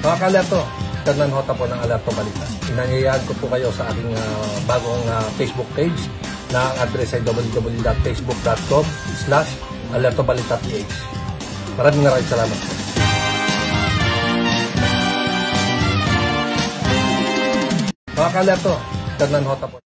Mga kalerto, Fernan Hota po ng Alerto Balita. Inanyayahan ko po kayo sa aking bagong Facebook page na ang address ay www.facebook.com/alertobalita.ph. Maraming salamat po. Mga kalerto, Fernan Hota po.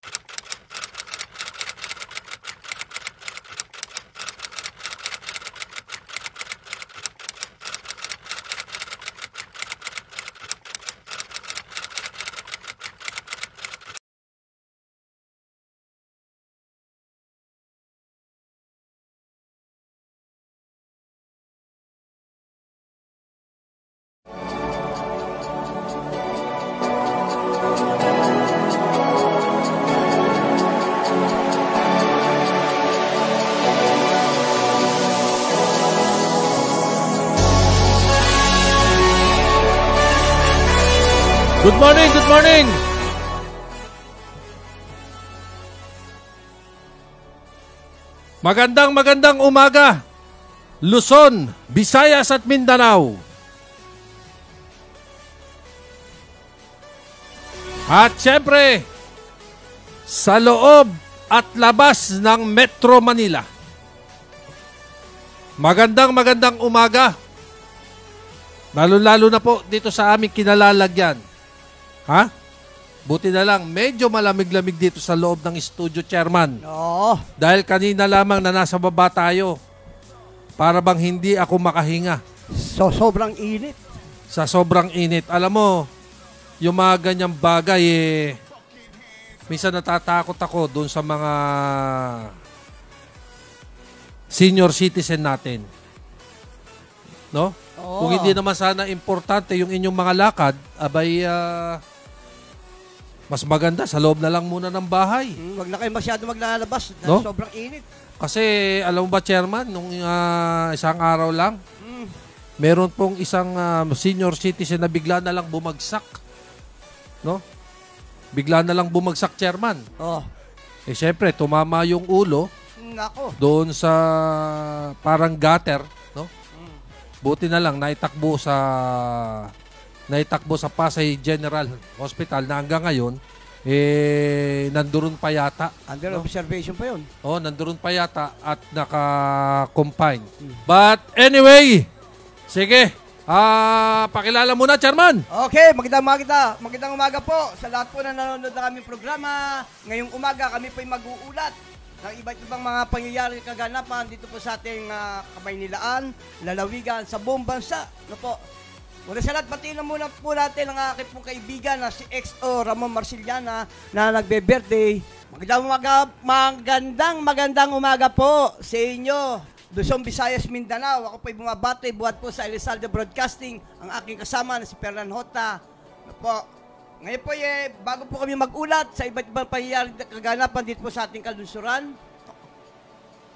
Good morning, good morning! Magandang umaga, Luzon, Visayas at Mindanao. At syempre, sa loob at labas ng Metro Manila. Magandang umaga. Lalo-lalo na po dito sa aming kinalalagyan. Ha? Buti na lang, medyo malamig-lamig dito sa loob ng studio, Chairman. Oo. Dahil kanina lamang na nasa baba tayo. Para bang hindi ako makahinga. So, sobrang init. Sa sobrang init. Alam mo, yung mga ganyang bagay, minsan natatakot ako doon sa mga senior citizen natin. No? Oo. Kung hindi naman sana importante yung inyong mga lakad, abay, mas maganda, sa loob na lang muna ng bahay. Wag na kayo masyado maglalabas. No? Sobrang init. Kasi, alam mo ba, Chairman, nung isang araw lang, meron pong isang senior citizen na bigla na lang bumagsak. No? Bigla na lang bumagsak, Chairman. Oh. Eh, syempre, tumama yung ulo. Nako. Doon sa parang gutter, no? Buti na lang, naitakbo sa Pasay General Hospital na hanggang ngayon, nandoon pa yata. Under observation pa yun. Oh, nandoon pa yata at naka-confine. But anyway, sige, pakilala muna, Chairman. Okay, magandang umaga po sa lahat po na nanonood ng aming programa. Ngayong umaga kami po ay mag-uulat ng iba't ibang mga pangyayari kaganapan dito po sa ating Kamaynilaan, lalawigan, sa buong bansa. Ano po? Una sa lahat, batiin na muna po natin ang aking pong kaibigan na si XO Ramon Marciliana na nagbe-birthday. Magandang umaga po sa inyo, Luzon, Visayas, Mindanao. Ako po'y bumabati buhat po sa Elizalde Broadcasting, ang aking kasama na si Fernan Hota. Ano po? Ngayon po bago po kami mag-ulat sa iba't ibang pangyayari kaganapan dito po sa ating kalunsuran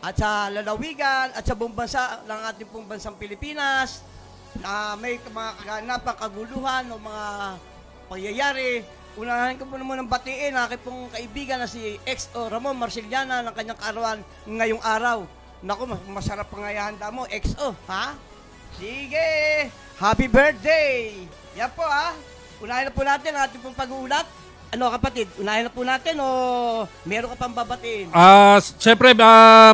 at sa lalawigan at sa buong bansa ng ating pong bansang Pilipinas, na may mga kaganapan, kaguluhan o mga pangyayari. Unahin ko po naman ng batiin ang aking pong kaibigan na si XO Ramon Marciliana ng kanyang kaarawan ngayong araw. Naku, masarap pangayahanda mo, XO, ha? Sige! Happy birthday! Yan po, ha? Unahin na po natin ang ating pong pag-uulat. Ano, kapatid? Unahin na po natin o meron ka pang babatiin? Siyempre,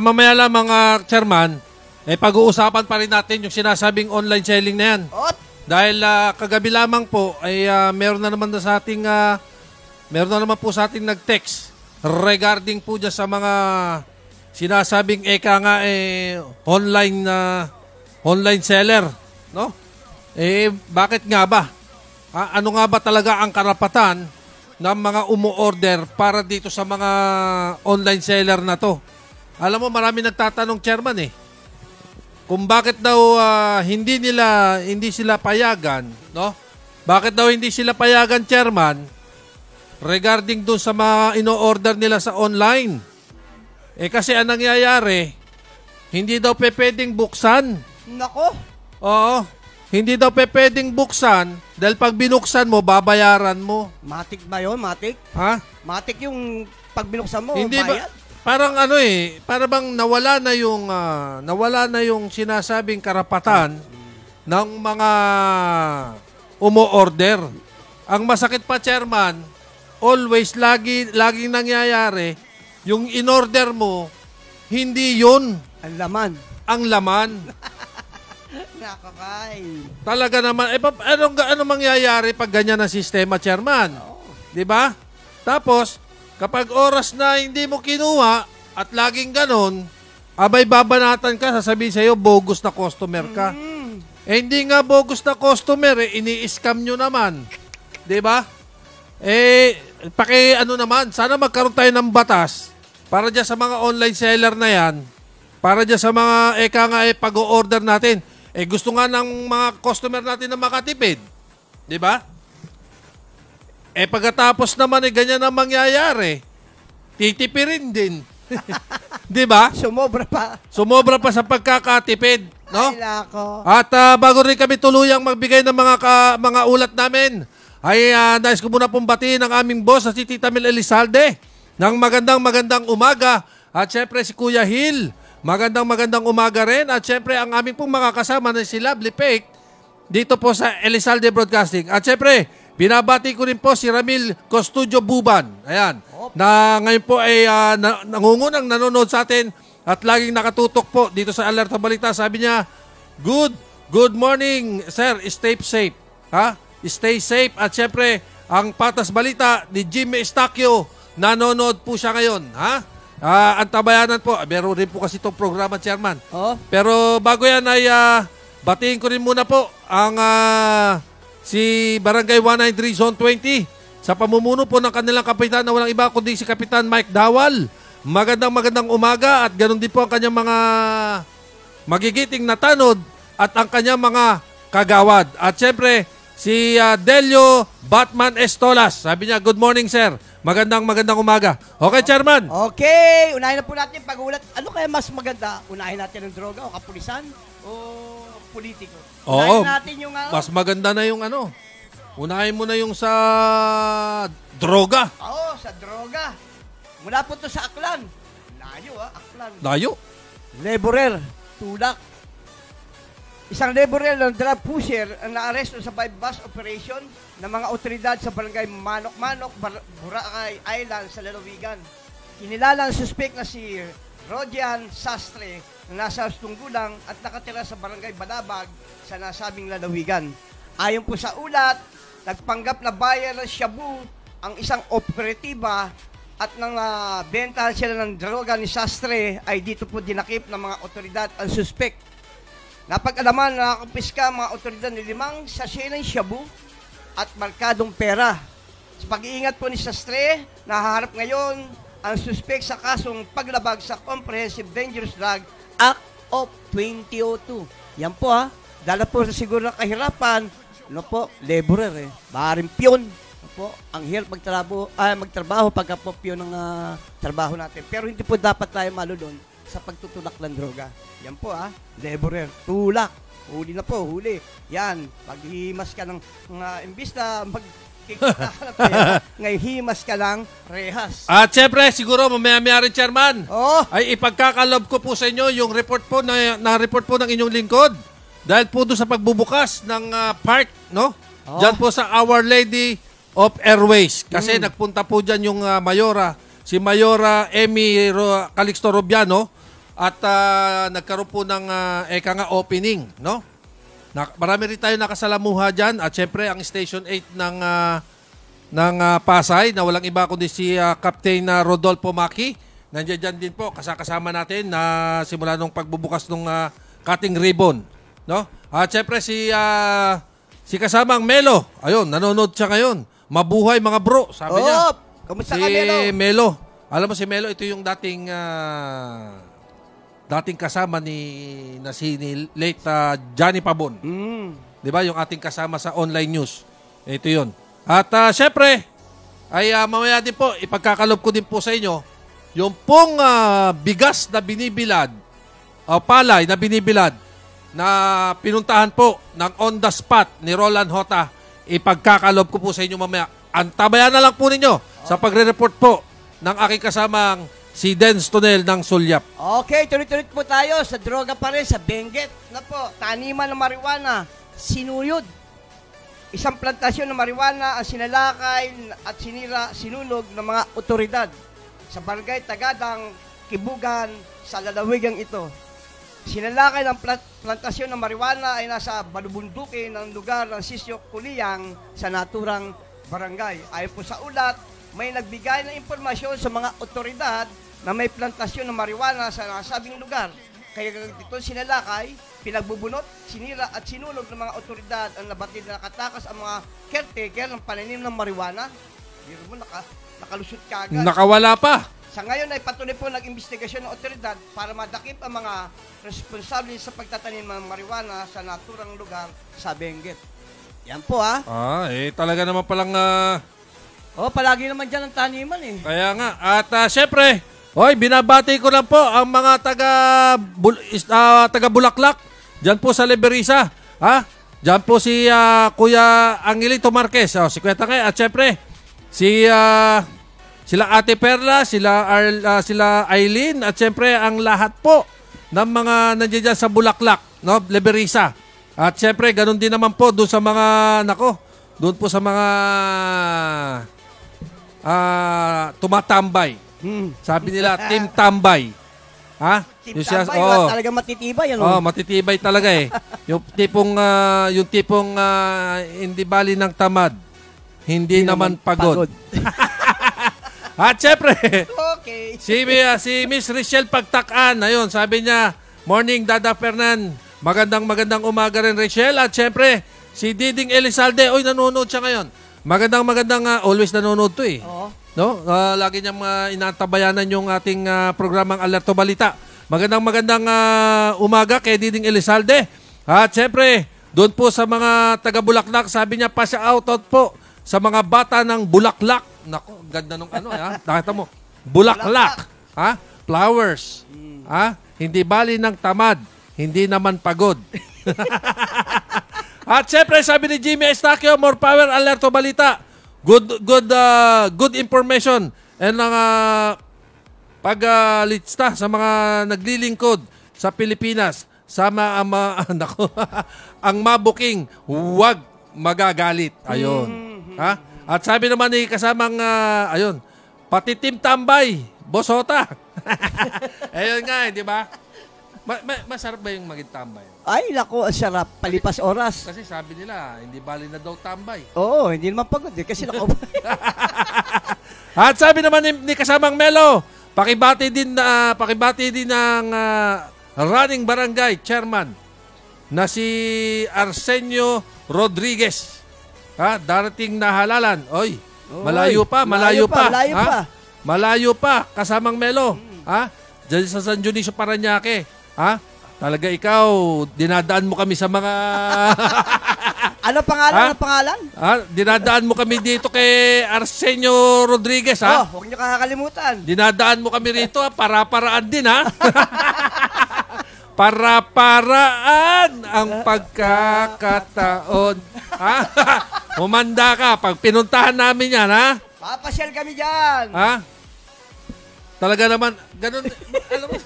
mamaya lang mga Chairman, pag-uusapan pa rin natin yung sinasabing online selling na yan. Dahil kagabi lamang po ay meron na naman po sa ating nag-text regarding po dyan sa mga sinasabing online seller, no? Bakit nga ba? Ano nga ba talaga ang karapatan ng mga umu-order para dito sa mga online seller na to? Alam mo, marami nagtatanong, Chairman, kung bakit daw hindi sila payagan, no? Bakit daw hindi sila payagan, Chairman, regarding doon sa mga ino-order nila sa online? Kasi ang nangyayari, hindi daw pwedeng buksan. Nako. Oo. Hindi daw pwedeng buksan dahil pag binuksan mo, babayaran mo. Matik ba yun? Matik? Ha? Matik yung pag binuksan mo, hindi bayad? Parang para bang nawala na yung sinasabing karapatan ng mga umo-order. Ang masakit pa, Chairman, always, laging nangyayari, yung in-order mo, hindi yun Ang laman. ang laman. Nakakay. Talaga naman, ano mangyayari pag ganyan ang sistema, Chairman? Di ba? Tapos, kapag oras na hindi mo kinuha at laging ganon, abay babanatan ka, sasabihin sa'yo, bogus na customer ka. Hindi nga bogus na customer, ini-scam nyo naman. Di ba? Naman, sana magkaroon tayo ng batas para dyan sa mga online seller na yan, para dyan sa mga pag-o-order natin. Gusto nga ng mga customer natin na makatipid. Di ba? Pagkatapos naman, ganyan ang mangyayari. Titipirin din. Di ba? Sumobra pa. Sumobra pa sa pagkakatipid. No? Ay, lako. At bago rin kami tuluyang magbigay ng mga ulat namin, ay nais ko muna pong batiin ang aming boss na si Tita Mel Elizalde ng magandang umaga. At syempre si Kuya Hill, magandang umaga rin. At syempre ang aming pong mga kasama na si Lovely Fake dito po sa Elizalde Broadcasting. At syempre, binabati ko rin po si Ramil Custodio Buban. Ayan. Na ngayon po ay nangungunang nanonood sa atin at laging nakatutok po dito sa Alerto Balita. Sabi niya, Good morning, sir. Stay safe. Ha? Stay safe. At syempre, ang Patas Balita ni Jimmy Estacio, nanonood po siya ngayon. Ha? Ang tabayanan po. Meron rin po kasi itong programa, Chairman. Oh. Pero bago yan ay batiin ko rin muna po ang si Barangay 193 Zone 20 sa pamumuno po ng kanilang kapitan na walang iba kundi si Kapitan Mike Dawal. Magandang umaga at ganoon din po ang kanyang mga magigiting na tanod at ang kanyang mga kagawad. At syempre, si Delio Batman Estolas. Sabi niya, good morning, sir. Magandang umaga. Okay, Chairman? Okay, unahin na po natin pag-ulat. Ano kaya mas maganda? Unahin natin ang droga o kapulisan o politiko? Oo, Unahin natin yung mas maganda na yung unahin mo na yung sa droga. Oo, sa droga. Mula po to sa Aklan. Layo Aklan. Layo. Laborer, tulak. Isang laborer ng drug pusher ang naaresto sa bypass operation ng mga otoridad sa barangay Manok-Manok, Boracay Island sa Lalawigan. Kinilala ang suspect na si Rodian Sastre na nasa tunggulang at nakatira sa barangay Balabag sa nasabing Lalawigan. Ayon po sa ulat, nagpanggap na buyer ng shabu ang isang operatiba at nang bentahan sila ng droga ni Sastre ay dito po dinakip ng mga otoridad ang suspect. Napag-alaman na nakakumpiska mga otoridad ng 5 sachet ng shabu at markadong pera. Sa pag-iingat po ni Sastre, nahaharap ngayon ang suspect sa kasong paglabag sa Comprehensive Dangerous Drug Act of 2002. Yan po dala po sa siguro ng kahirapan, laborer maaaring piyon. Ang hirap magtrabaho pagka po piyon ng trabaho natin. Pero hindi po dapat tayo malulon sa pagtutulak ng droga. Yan po laborer, tulak. Huli na po, huli. Yan, paghihimas ka ng imbis na magkikita ka ng pera, ngayon himas ka lang rehas. At syempre, siguro mamaya-maya rin, Chairman, ay ipagkakalob ko po sa inyo yung report po na-report po ng inyong lingkod. Dahil po doon sa pagbubukas ng park, no? Diyan po sa Our Lady of Airways. Kasi nagpunta po dyan yung Mayora, si Mayora Emmy Calixto Rubiano. At nagkaroon po ng opening, no? Marami rin tayo nakasalamuha dyan. At syempre, ang Station 8 ng Pasay, na walang iba kundi si Captain Rodolfo Maki. Nandiyan dyan din po, kasama natin na simula nung pagbubukas ng cutting ribbon, no? At syempre, si kasamang Melo. Ayun, nanonood siya ngayon. Mabuhay mga bro, sabi niya. Kamusta ka, Melo? Melo. Alam mo si Melo, ito yung dating kasama ni late Johnny Pabon. Di ba? Yung ating kasama sa online news. Ito yun. At syempre, ay mamaya din po, ipagkakalob ko din po sa inyo, yung pong bigas na binibilad, o palay na binibilad, na pinuntahan po ng on the spot ni Roland Hota, ipagkakalob ko po sa inyo mamaya. Antabayan na lang po ninyo sa pagre-report po ng aking kasamang si Dens Tonel ng Sulyap. Okay, tuloy-tuloy po tayo sa droga pa rin, sa Benguet. Na po, taniman ng marijuana, sinuyod. isang plantasyon ng marijuana ang sinalakay at sinulog ng mga otoridad sa barangay Tagadang, Kibugan, sa lalawigang ito. Sinalakay ng plantasyon ng marijuana ay nasa balubundukin ng lugar ng Sisyo Kuliyang sa naturang barangay. Ayon po sa ulat, may nagbigay ng impormasyon sa mga otoridad na may plantasyon ng marijuana sa nasabing lugar. Kaya dito sinalakay, pinagbubunot, sinira at sinulog ng mga otoridad ang nabatid na nakatakas ang mga caretaker ng pananim ng marijuana. Biro mo, nakalusot ka agad. Nakawala pa. Sa ngayon ay patuloy po nag-investigasyon ng otoridad para madakip ang mga responsable sa pagtatanim ng marijuana sa naturang lugar sa Benguet. Yan po Talaga naman palang... palagi naman dyan ang taniman eh. Kaya nga. At syempre, binabati ko lang po ang mga taga Bulaklak. Diyan po sa Liberisa. Diyan po si Kuya Angelito Marquez. Si Kuya Tangay. At syempre, sila Ate Perla, sila Eileen. At syempre, ang lahat po ng mga nandiyan dyan sa Bulaklak. No? Liberisa. At syempre, ganun din naman po doon sa mga, doon po sa mga tumatambay. Sabi nila, Team Tambay. Team Tambay, talagang matitibay. Matitibay talaga eh. yung tipong hindi bali ng tamad, hindi naman pagod. At syempre, okay. si Miss Richelle Pagtakan, ayun, sabi niya, morning Dada Fernan, magandang umaga rin Richelle. At syempre, si Diding Elizalde, nanonood siya ngayon. Magandang always nanonood to eh. Oo. No? Lagi niyang inatabayanan yung ating programang Alerto Balita. Magandang umaga kay Diding Elizalde. At syempre, doon po sa mga taga Bulaklak, sabi niya pa siya out po sa mga bata ng Bulaklak. Nako, ganda nung nakita mo. Bulaklak. Flowers. Hindi bali ng tamad, hindi naman pagod. At syempre, sabi ni Jimmy Estacio, more power, Alerto Balita. Good information and paglista sa mga naglilingkod sa Pilipinas. Sama ang mabuking huwag magagalit. Ayun. At sabi naman ni kasamang pati Team Tambay, Bosota. Ayun nga, di ba? Masarap ba yung maging tambay? Ay, naku, ang sarap. Palipas oras. Kasi sabi nila, hindi bali na daw tambay. Oo, hindi naman pagod eh. Kasi At sabi naman ni kasamang Melo, pakibati din ng running barangay chairman na si Arsenio Rodriguez. Darating na halalan. Malayo pa. Malayo pa, kasamang Melo. Diyan sa San Dionisio, Parañaque. Talaga ikaw, dinadaan mo kami sa mga... Ano pangalan? Dinadaan mo kami dito kay Arsenio Rodriguez, huwag niyo kakalimutan. Dinadaan mo kami rito, para-paraan din, Para-paraan ang pagkakataon. Umanda ka, pag pinuntahan namin yan, Papasyal kami dyan. Talaga naman, ganun, alam mo,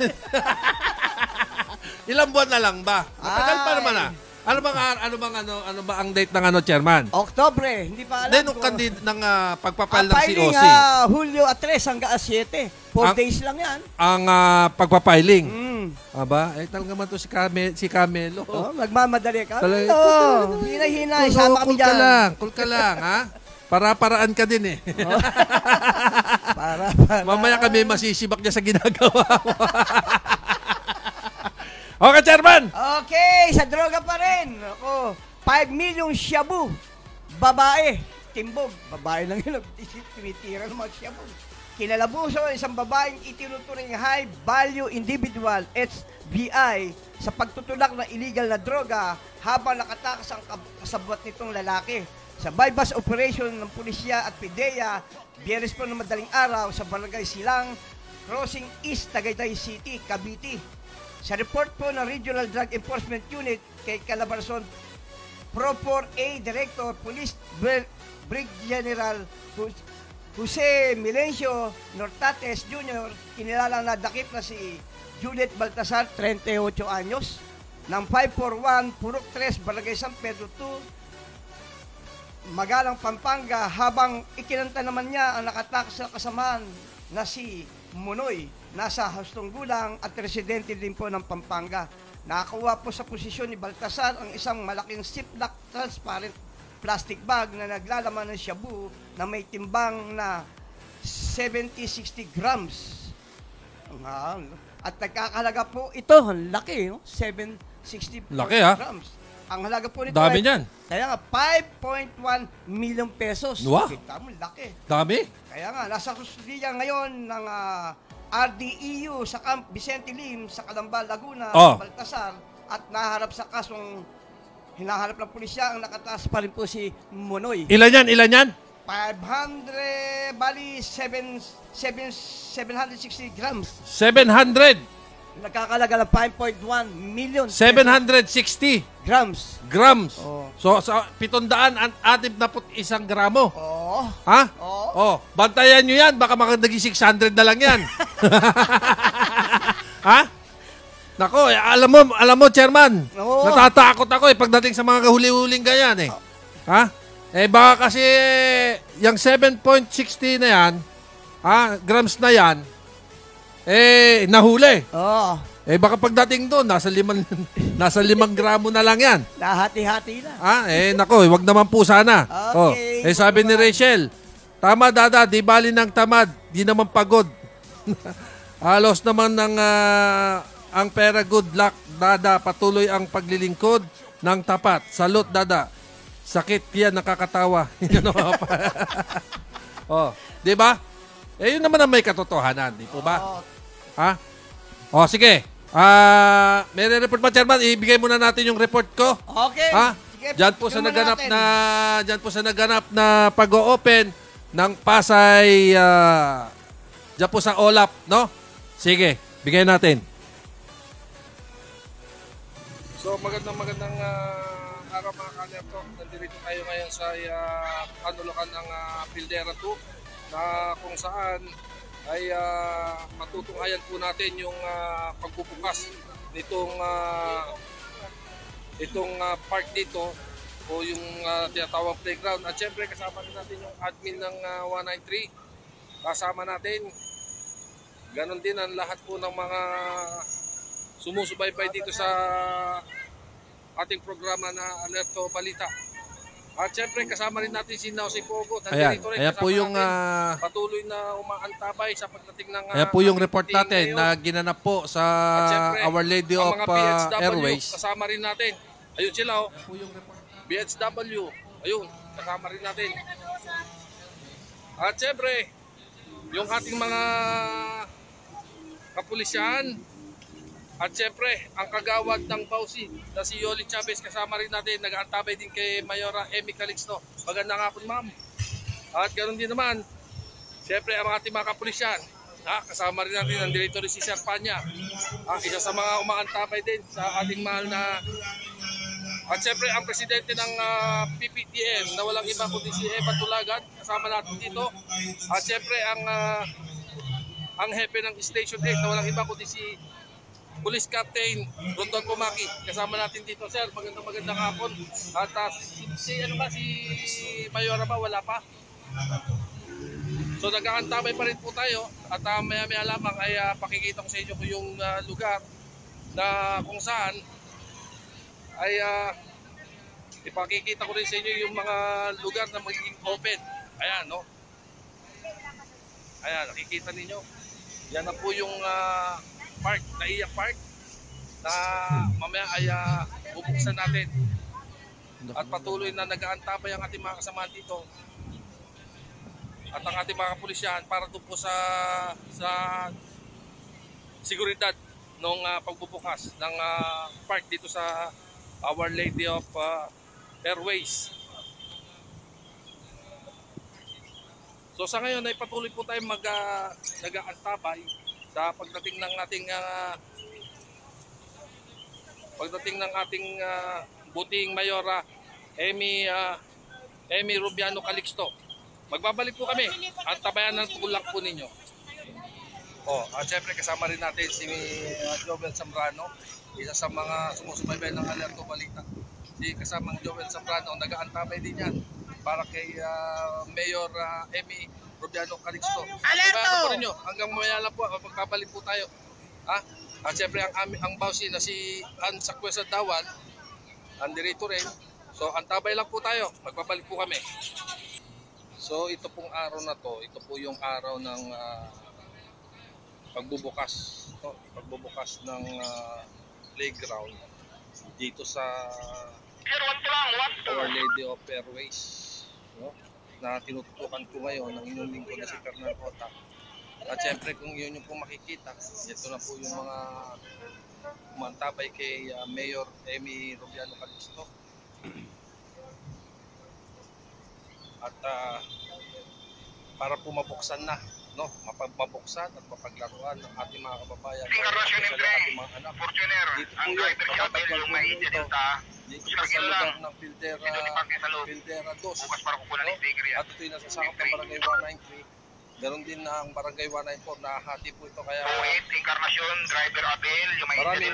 ilang buwan na lang ba? Matagal pa naman Ano ba ang date ng chairman? Oktobre, hindi pa alam. Then, ng pagpapile ng COC. Hulyo at 3 hanggang 7. 4 days lang yan. Ang pagpapiling. Aba, talaga man to si Camelo. Magmamadali ka. Talaga. Hina-hina, isama kami dyan. Cool ka lang, Para-paraan ka din eh. Para. Mamaya kami masisibak niya sa ginagawa mo. Okay, chairman! Okay, sa droga pa rin. 5 million shabu. Babae. Timbog. Babae lang yun. Tinitira ng mga shabu. Kinalabuso isang babaeng itinuturing high value individual, HVI, sa pagtutulak ng illegal na droga habang nakatakas ang kasabwat nitong lalaki. Sa bypass operation ng pulisya at PIDEA, Biyernes po ng madaling araw sa Barangay Silang, Crossing East, Tagaytay City, Cavite. Sa report po ng Regional Drug Enforcement Unit kay Calabarzon Pro 4A Director Police Brig General Jose Milencio Nortates Jr., kinilalang nadakip na si Juliet Baltasar, 38 anyos, ng 541 Purok 3, Barangay San Pedro 2, Magalang, Pampanga, habang ikinanta naman niya ang nakatakas na kasamaan na si Munoy, nasa hustong gulang at residente din po ng Pampanga. Nakakuha po sa posisyon ni Baltasar ang isang malaking ziplock transparent plastic bag na naglalaman ng shabu na may timbang na 70-60 grams. At nagkakahalaga po ito, ang laki, no? 760 Laki, ha? grams. Ang halaga po nito Dami ay, niyan. kaya nga, 5.1 million pesos. Wow. Kita mo, laki. Dami. Kaya nga, nasa kustudiya ngayon ng RDEU sa Camp Vicente Lim sa Calamba, Laguna, Oh. Baltasar, at naharap sa kasong hinaharap ng pulisya, ang nakataas pa rin po si Monoy. Ilan yan? Ilan yan? 500, bali 760 grams. 700. Nagkakalaga ng 5.1 million 760 grams. grams. Oh. So, sa 761 gramo. Oh. Ha? Oo. Oh, bantayan nyo yan. Baka makadaging 600 na lang yan. Ha? Nako, alam mo, Chairman, Oo. natatakot ako pagdating sa mga kahuli-huling ganyan Ha? Baka kasi yung 7.60 na yan, grams na yan, nahuli. Oh. Baka pagdating doon, nasa 5 gramo na lang yan. Nahati-hati na. Nako, wag naman po sana. Okay. Sabi ni Rachel, tama dada, di bali ng tamad, di naman pagod. Halos naman ng ang pera, good luck dada, patuloy ang paglilingkod ng tapat. Salute dada. Sakit yan, nakakatawa. Di ba? Yun naman ang may katotohanan, di po ba? Ha? Sige. May report pa, Chairman. Ibigay muna natin yung report ko. Okay. Ha? Sige, Diyan po sa tingnan naganap na pag-o-open ng Pasay diyan po sa OLAP, no? Sige, bigay natin. So, magandang araw mga kanerto. Nandito tayo ngayon sa kanulukan ng Pildera 2 na kung saan ay matutunghayan po natin yung pagbubukas itong park dito o yung tinatawag playground. At syempre kasama natin yung admin ng 193. Kasama natin. Ganon din ang lahat po ng mga sumusubaybay dito sa ating programa na Alerto Balita. At syempre kasama rin natin si Nausi Pogo. Ayan po yung patuloy na umaantabay sa pagdating ng ayan po yung report natin ngayon, na ginanap po sa syempre, Our Lady of Airways. Kasama rin natin. Ayun sila BHW. Ayun, kasama rin natin. At syempre, yung ating mga kapulisyan. At syempre, ang kagawad ng Bausi na si Yoli Chavez, kasama rin natin. Nag-aantabay din kay Mayora Emmy Calixto. Magandang hapon, ma'am. At ganoon din naman, syempre ang ating mga kapulisyan. Kasama rin natin ang Director si Sir Panya. Isa sa mga umaantabay din sa ating mahal na. At syempre, ang presidente ng PPTM na walang iba kundi si Eva Tulagan. Kasama natin dito. At syempre, ang hepe ng Station 8 na walang iba kundi si Police Captain Rondon Pumaki, kasama natin dito, sir. Magandang hapon. At si Mayora ba? Wala pa? So nag-aantabay pa rin po tayo. At maya-maya lamang ay pakikita ko sa inyo ko yung lugar na kung saan ay ipakikita ko rin sa inyo yung mga lugar na magiging open. Ayan, no? Ayan, nakikita ninyo. Yan na po yung park, Naiya Park na mamaya ay bubuksan natin at patuloy na nag-aantabay ang ating mga kasamahan dito at ang ating mga kapulisyan para doon po sa seguridad ng pagbubukas ng park dito sa Our Lady of Airways. So sa ngayon ay patuloy po tayong nag-aantabay sa pagdating ng ating buting Mayora Emmy Rubiano Calixto. Magbabalik po kami. Antabayan ng tulak po ninyo. At syempre kasama rin natin si Joel Zambrano, isa sa mga sumusubaybay ng Alerto Balita. Si kasamang Joel Zambrano, nag-aantabay din yan. para kay Mayor Emmy Rubiano Calixto. Alerto! Rin nyo, hanggang mamaya lang po, magkabalik po tayo. At syempre ang bawsi na si Ann Sakwesa Dawan, andirito rin. So antabay lang po tayo, magbabalik po kami. So ito pong araw na to, ito po yung araw ng pagbubukas ng playground dito sa Our Lady of Fairways, no? Na tinututukan po ngayon ng inyong lingkod na si Fernan Hota. At syempre kung yun yung po makikita, ito na po yung mga umantabay kay Mayor Emmy Rubiano Calixto. At para po mabuksan na, no? Mapabuksan at mapaglaruan ng ating mga kababayan, especially ating mga anak. Dito po yun, papatagpag po dito. Dito po sa lugar ng Pildera 2. No? At ito'y nasasakop ng Barangay 193. Ganon din ang Barangay 194, nahahati po ito. Kaya maraming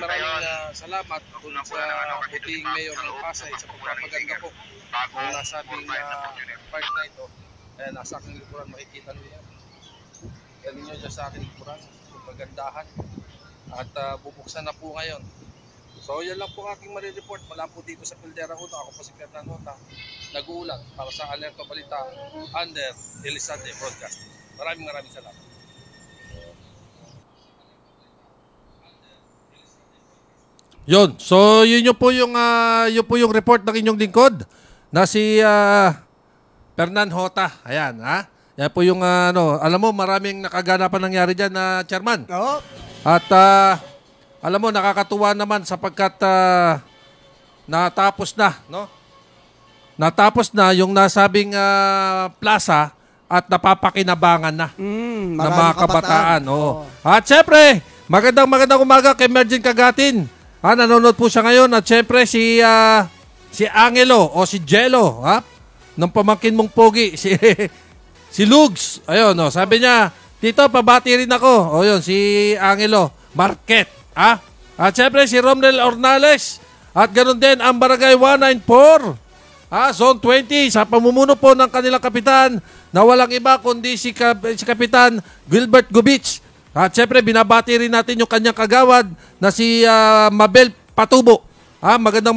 salamat kung sa puting mayor ng Pasay sa pagpapaganda po ng nasabing part na ito. Ayan, nasa aking likuran, makikita nyo yan. Galing nyo dyan sa aking likuran, yung pagandahan. At bubuksan na po ngayon. So yan lang po aking marireport mula po dito sa Pildera 1. Ako po si Fernan Hota, nag-uulat para sa Alerto Balita under Elisade Broadcasting. Maraming salamat. Yun. So yun po yung report ng inyong lingkod na si Fernan Hota. Ayan, ha? Yan po yung alam mo, maraming nakaganapan nangyari diyan na chairman. Oo. At alam mo, nakakatuwa naman sapagkat natapos na, no? Natapos na yung nasabing plaza at napapakinabangan na ng mga kabataan. Oh. At syempre, magandang umaga kay Mergin Kagatin. Nanonood po siya ngayon. At syempre, si Angelo o si Jello, ng pamangkin mong pogi, si Lugs. Ayun, sabi niya, Tito, pabati rin ako. O yun, si Angelo Marquet. At syempre, si Romnel Ornales. At ganoon din ang Barangay 194. Zone 20, sa pamumuno po ng kanilang kapitan na walang iba kundi si Kapitan Gilbert Gubich. At syempre, binabati rin natin yung kanyang kagawad na si Mabel Patubo. Magandang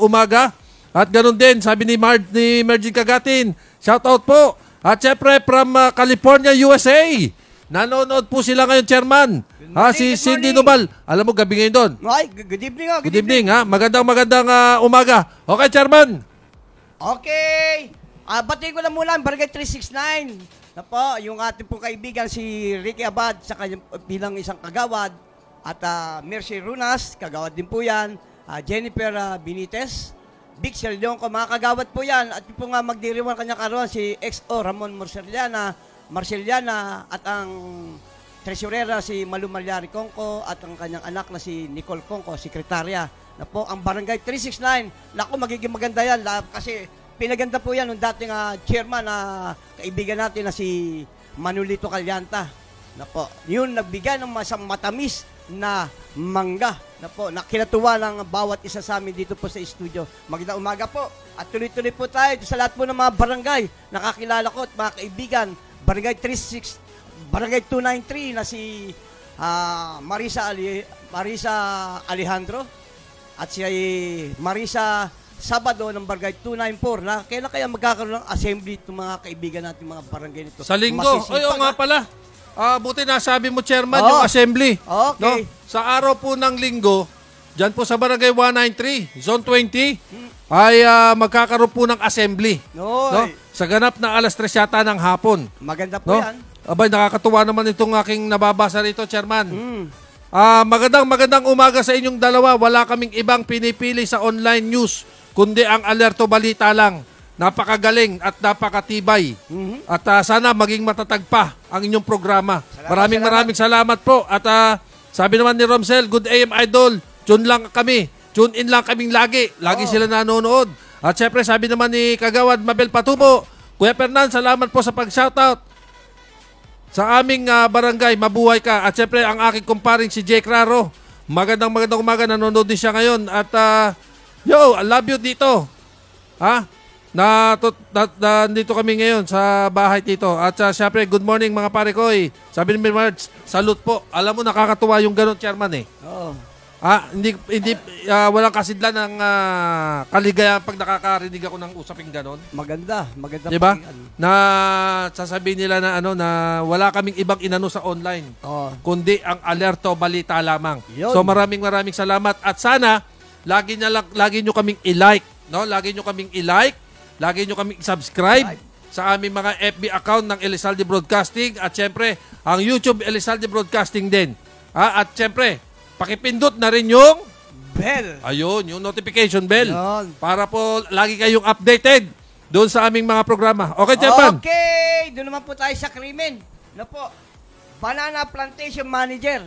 umaga. At ganoon din, sabi ni Mergin Kagatin, shout out po. At syempre, from California, USA, nanonood po sila ngayon, chairman. Si Cindy Nubal. Alam mo, gabi ngayon doon. Ay, good evening. Good evening, ha? Magandang umaga. Okay, chairman. Okay. Batiin ko lang muna ang Barangay 369. Na po, yung ating pong kaibigan si Ricky Abad sa bilang isang kagawad. At Mercy Runas, kagawad din po yan. Jennifer Benitez. Big Sir Leonco, mga kagawad po yan. At po nga magdiriwan kanyang karoon si XO Ramon Marceliana at ang tresurera si Malu Malyari Conco at ang kanyang anak na si Nicole Conco, sekretarya. Na po ang Barangay 369. Naku, magiging maganda yan kasi pinaganda po yan ng dating chairman na kaibigan natin na si Manolito Calyanta. Na po, yun nagbigay ng matamis na mangga na po, na kinatuwa ng bawat isa sa amin dito po sa studio. Magandang umaga po at tuloy-tuloy po tayo sa lahat po ng mga barangay nakakilala ko at mga kaibigan. Barangay 293 na si Marisa Alejandro at si Marisa Sabado ng Barangay 294 na kailan kaya magkakaroon ng assembly itong mga kaibigan natin mga barangay nito. Sa linggo. Oo nga pala. Buti nasabi mo, chairman, yung assembly. Okay. No? Sa araw po ng linggo, dyan po sa Barangay 193, Zone 20, ay magkakaroon po ng assembly. No? Sa ganap na 3:00 yata ng hapon. Maganda po yan. Abay, nakakatuwa naman itong aking nababasa rito, chairman. Magandang umaga sa inyong dalawa. Wala kaming ibang pinipili sa online news, kundi ang Alerto Balita lang. Napakagaling at napakatibay. At sana maging matatag pa ang inyong programa. Maraming salamat po. At sabi naman ni Romsel, good AM idol. Tune in lang kaming lagi. Lagi sila nanonood. At syempre sabi naman ni Kagawad Mabel Patubo, Kuya Fernan, salamat po sa pag-shoutout sa aming barangay. Mabuhay ka. At syempre ang aking kumparing si Jake Raro. Magandang umaga. Nanonood din siya ngayon. At I love you dito. Nandito kami ngayon sa bahay dito. At syempre, good morning mga pare ko. Sabi ni Marge, salute po. Alam mo, nakakatuwa yung ganun, chairman eh. Oo. Walang kasidlan ng kaligayahan pag nakakarinig ako ng usaping ganon. Maganda Diba? pakinggan. Na sasabihin nila na na wala kaming ibang inano sa online. Oo. Kundi ang alerto balita lamang. Yun. So maraming salamat at sana lagi nyo kaming i-like, no? Lagi nyo kaming i-like, lagi nyo kaming i-subscribe sa aming mga FB account ng Elizalde Broadcasting at syempre ang YouTube Elizalde Broadcasting din. At syempre pakipindot na rin yung Bell. ayun, yung notification bell Yun. para po lagi kayong updated doon sa aming mga programa. Okay, chairman? Okay, doon naman po tayo sa krimen. Na po, Banana Plantation Manager,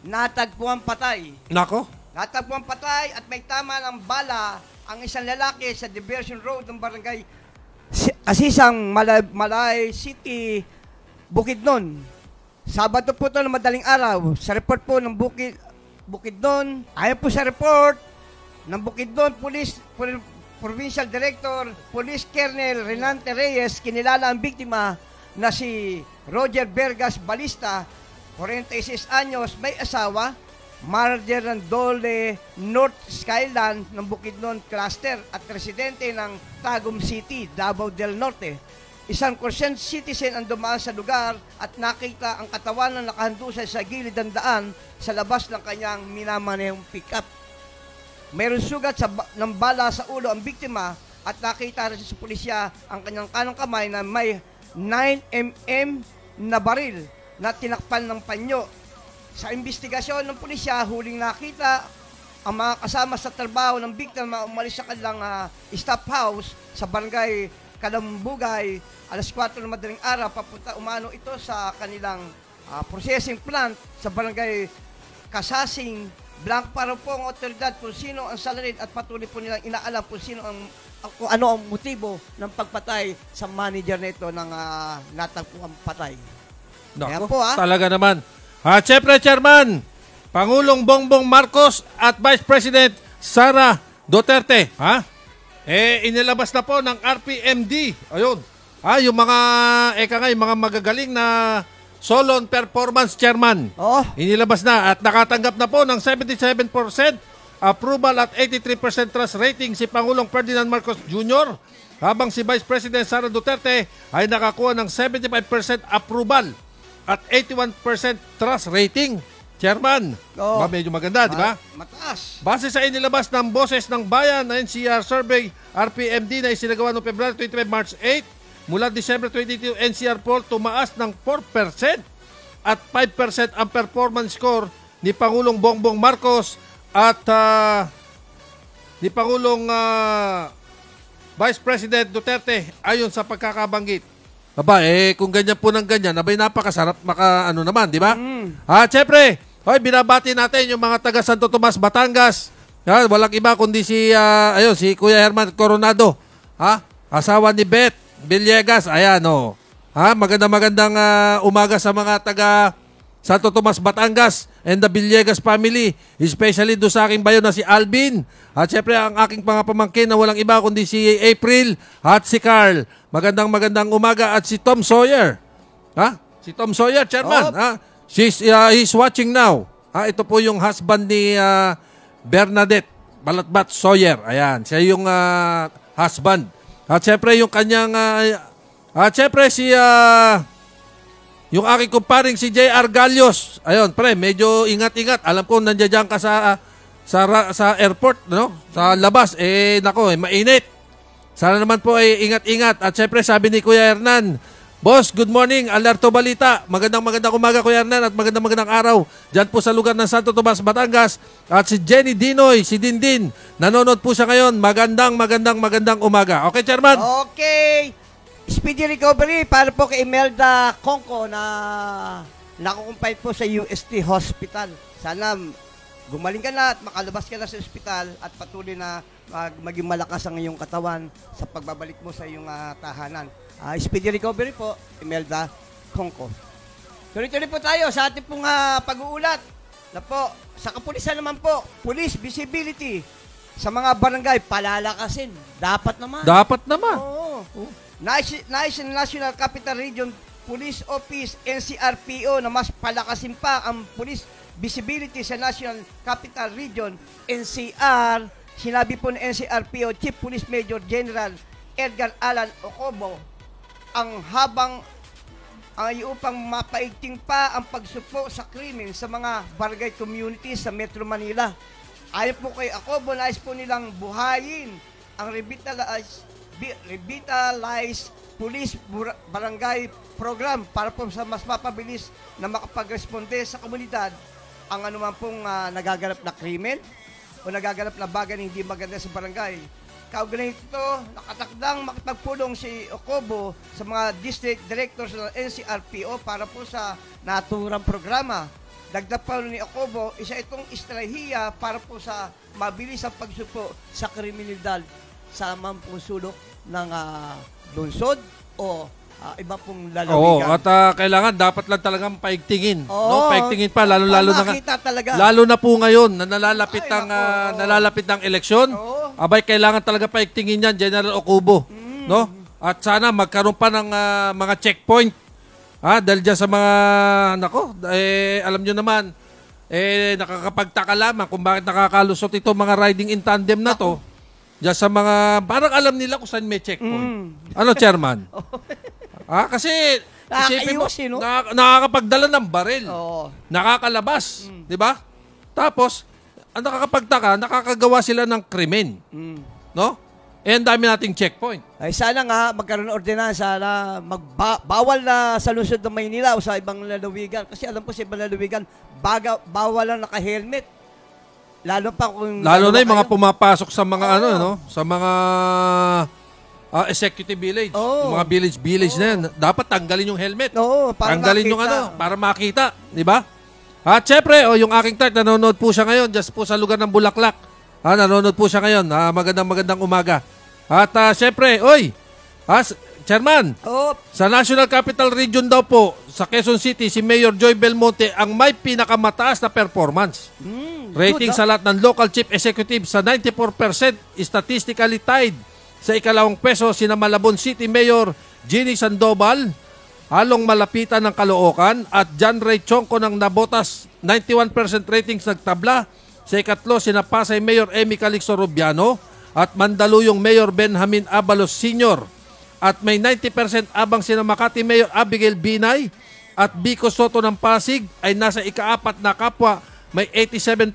natagpuan patay. Nako. Natagpuan patay at may tama ng bala ang isang lalaki sa Diversion Road ng barangay Asisang Malay City, Bukidnon. Sabado po ito ng madaling araw. Sa report po ng Bukidnon, ayon po sa report ng Bukidnon Provincial Director, Police Colonel Renante Reyes, kinilala ang biktima na si Roger Vergas Balista, 46 anyos, may asawa, manager ng Dole North Skyland ng Bukidnon Cluster at residente ng Tagum City, Davao del Norte. Isang concerned citizen ang dumaan sa lugar at nakita ang katawan na nakahandusay sa gilid ng daan sa labas ng kanyang minamanehong pick-up. Mayroon sugat ng bala sa ulo ang biktima at nakita rin sa pulisya ang kanyang kanang kamay na may 9mm na baril na tinakpan ng panyo. Sa investigasyon ng pulisya, huling nakita ang mga kasama sa trabaho ng biktima umalis sa kanilang staff house sa barangay Kalambugay, alas 4 ng madaling araw, papunta umano ito sa kanilang processing plant sa barangay Kasasing. Blank para po ang otoridad kung sino ang salarin at patuloy po nilang inaalam kung kung ano ang motibo ng pagpatay sa manager nito ng natagpuang patay. Ayan Nako, po, talaga naman. Siyempre, Chairman, Pangulong Bongbong Marcos at Vice President Sara Duterte, inilabas na po ng RPMD. Ayun. Yung mga yung mga magagaling na Solon Performance Chairman. Oh. Inilabas na at nakatanggap na po ng 77% approval at 83% trust rating si Pangulong Ferdinand Marcos Jr. Habang si Vice President Sara Duterte ay nakakuha ng 75% approval at 81% trust rating. Chairman, medyo maganda, di ba? Mataas. Base sa inilabas ng Boses ng Bayan na NCR Survey RPMD na isinagawa noong February 25, March 8, mula December 22, NCR poll tumaas ng 4% at 5% ang performance score ni Pangulong Bongbong Marcos at ni Pangulong Vice President Duterte ayon sa pagkakabanggit. Kung ganyan po ng ganyan, napakasarap naman, di ba? Siyempre, binabati natin yung mga taga Santo Tomas, Batangas. Walang iba kundi si Kuya Herman Coronado. Asawa ni Beth Villegas. Ayan, magandang umaga sa mga taga Santo Tomas, Batangas and the Villegas family. Especially doon sa aking bayo na si Alvin. At siyempre ang aking mga pamangkin na walang iba kundi si April at si Carl. Magandang umaga at si Tom Sawyer. Si Tom Sawyer, Chairman. He's watching now. Ito po yung husband ni Bernadette Balatbat Sawyer. Ayan, siya yung husband. At siyempre yung kanyang siyempre si yung aking kumparing si J.R. Galios. Ayun, pre, medyo ingat-ingat. Alam ko nandiyan ka sa airport, no? Sa labas mainit. Sana naman po ay ingat-ingat. At syempre sabi ni Kuya Hernan, Boss, good morning, Alerto Balita. Magandang umaga Kuya Hernan at magandang araw dyan po sa lugar ng Santo Tomas, Batangas. At si Jenny Dinoy, si Dindin, nanonood po siya ngayon. Magandang umaga. Okay, Chairman? Okay. Speedy recovery para po kay Imelda Conco na nakukumpay po sa UST Hospital. Sana gumaling ka na at makalabas ka na sa ospital at patuloy na maging malakas ang iyong katawan sa pagbabalik mo sa iyong tahanan. Speedy recovery po, Imelda Conco. Tuloy-tuloy po tayo sa ating pong pag-uulat na po sa kapulisan naman po, police visibility. Sa mga barangay, palalakasin. Dapat naman. Dapat naman. Oo. National Capital Region Police Office, NCRPO, na mas palakasin pa ang police visibility sa National Capital Region, NCR. Sinabi po ng NCRPO Chief Police Major General Edgar Alan Ocobo, upang mapaigting pa ang pagsupo sa krimen sa mga barangay communities sa Metro Manila. Ayon po kay Ocobo, nais po nilang buhayin ang revitalized police barangay program para po sa mas mapabilis na makapagresponde sa komunidad ang anuman pong nagaganap na krimen o nagaganap na bagay na hindi maganda sa barangay. Kaugnay ito, nakatakdang makipagpulong si Ocobo sa mga district directors ng NCRPO para po sa naturang programa. Dagdag pa ni Ocobo, isa itong estratehiya para po sa mabilis ang pagsupo sa kriminalidad sa mampung sulok ng lungsod o iba pong lalawigan. Oo, at kailangan dapat lang talagang paigtingin. No? Paigtingin pa, lalo na talaga. Lalo na po ngayon na nalalapit ng eleksyon. Oo. Abay, kailangan talaga paigtingin yan, General Ocobo. No? At sana magkaroon pa ng mga checkpoint. Dahil dyan sa mga, alam nyo naman, nakakapagtaka lamang kung bakit nakakalusot ito mga riding in tandem na to. Dyan sa mga, parang alam nila kung saan may checkpoint. Ano, Chairman? Kasi, isipin mo, nakakapagdala ng baril. Nakakalabas. Di ba? Tapos, ang nakakapagtaka, nakakagawa sila ng krimen. No? Ang dami nating checkpoint. Ay sana nga magkaroon ng ordinansa na bawal na sa lungsod ng Maynila o sa ibang lalawigan. Kasi alam ko sa ibang lalawigan, bawal lang naka-helmet. Lalo na yung mga pumapasok sa mga sa mga executive village. Yung mga village na yan. Dapat tanggalin yung helmet. Tanggalin yung para makita. Di ba? At syempre, yung aking tart, nanonood po siya ngayon, just po sa lugar ng Bulaklak. Nanonood po siya ngayon. Magandang umaga. At syempre, Chairman, sa National Capital Region daw po, sa Quezon City, si Mayor Joy Belmonte ang may pinakamataas na performance. Rating sa lahat ng local chief executive sa 94%, statistically tied sa ikalawang pwesto sina Malabon City Mayor Ginny Sandoval, halong malapitan ng Caloocan, at John Ray Chonco ng Nabotas, 91% ratings nagtabla. Sa ikatlo, sina Pasay Mayor Emmy Calixto Rubiano at Mandaluyong Mayor Benjamin Abalos Sr. At may 90% abang sina Makati Mayor Abigail Binay at Bico Soto ng Pasig ay nasa ika-4 na kapwa, may 87%.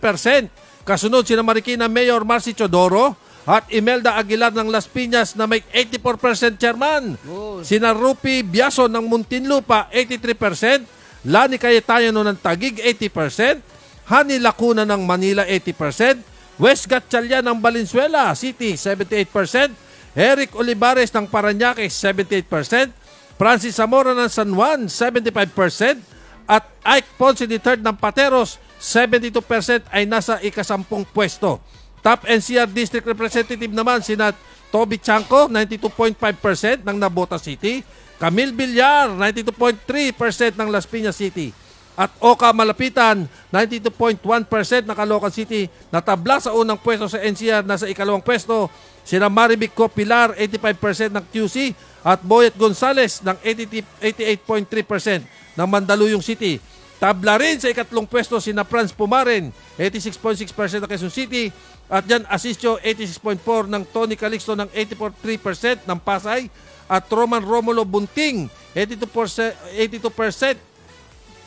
Kasunod sina Marikina Mayor Marcy Chodoro at Imelda Aguilar ng Las Piñas na may 84%, Chairman. Sina Rupi Biaso ng Muntinlupa, 83%. Lani Cayetano ng Taguig, 80%. Hani Lacuna ng Manila, 80%. West Gatchalian ng Valenzuela City, 78%. Eric Olivares ng Parañaque, 78%. Francis Zamora ng San Juan, 75%. At Ike Ponce III ng Pateros, 72% ay nasa ika-10 pwesto. Top NCR District Representative naman sina Toby Chanco, 92.5% ng Navotas City. Camille Villar, 92.3% ng Las Piñas City. At Oka Malapitan, 92.1% ng Caloocan City. Natabla sa unang pwesto sa NCR, nasa ikalawang pwesto sina Marivic Copilar, 85% ng QC. At Boyet Gonzales ng 88.3% ng Mandaluyong City. Tabla rin sa ikatlong pwesto sina Franz Pumaren, 86.6% ng Quezon City. At Jan Asisio, 86.4% ng Tony Calixto ng 84.3% ng Pasay. At Roman Romulo Bunting, 82%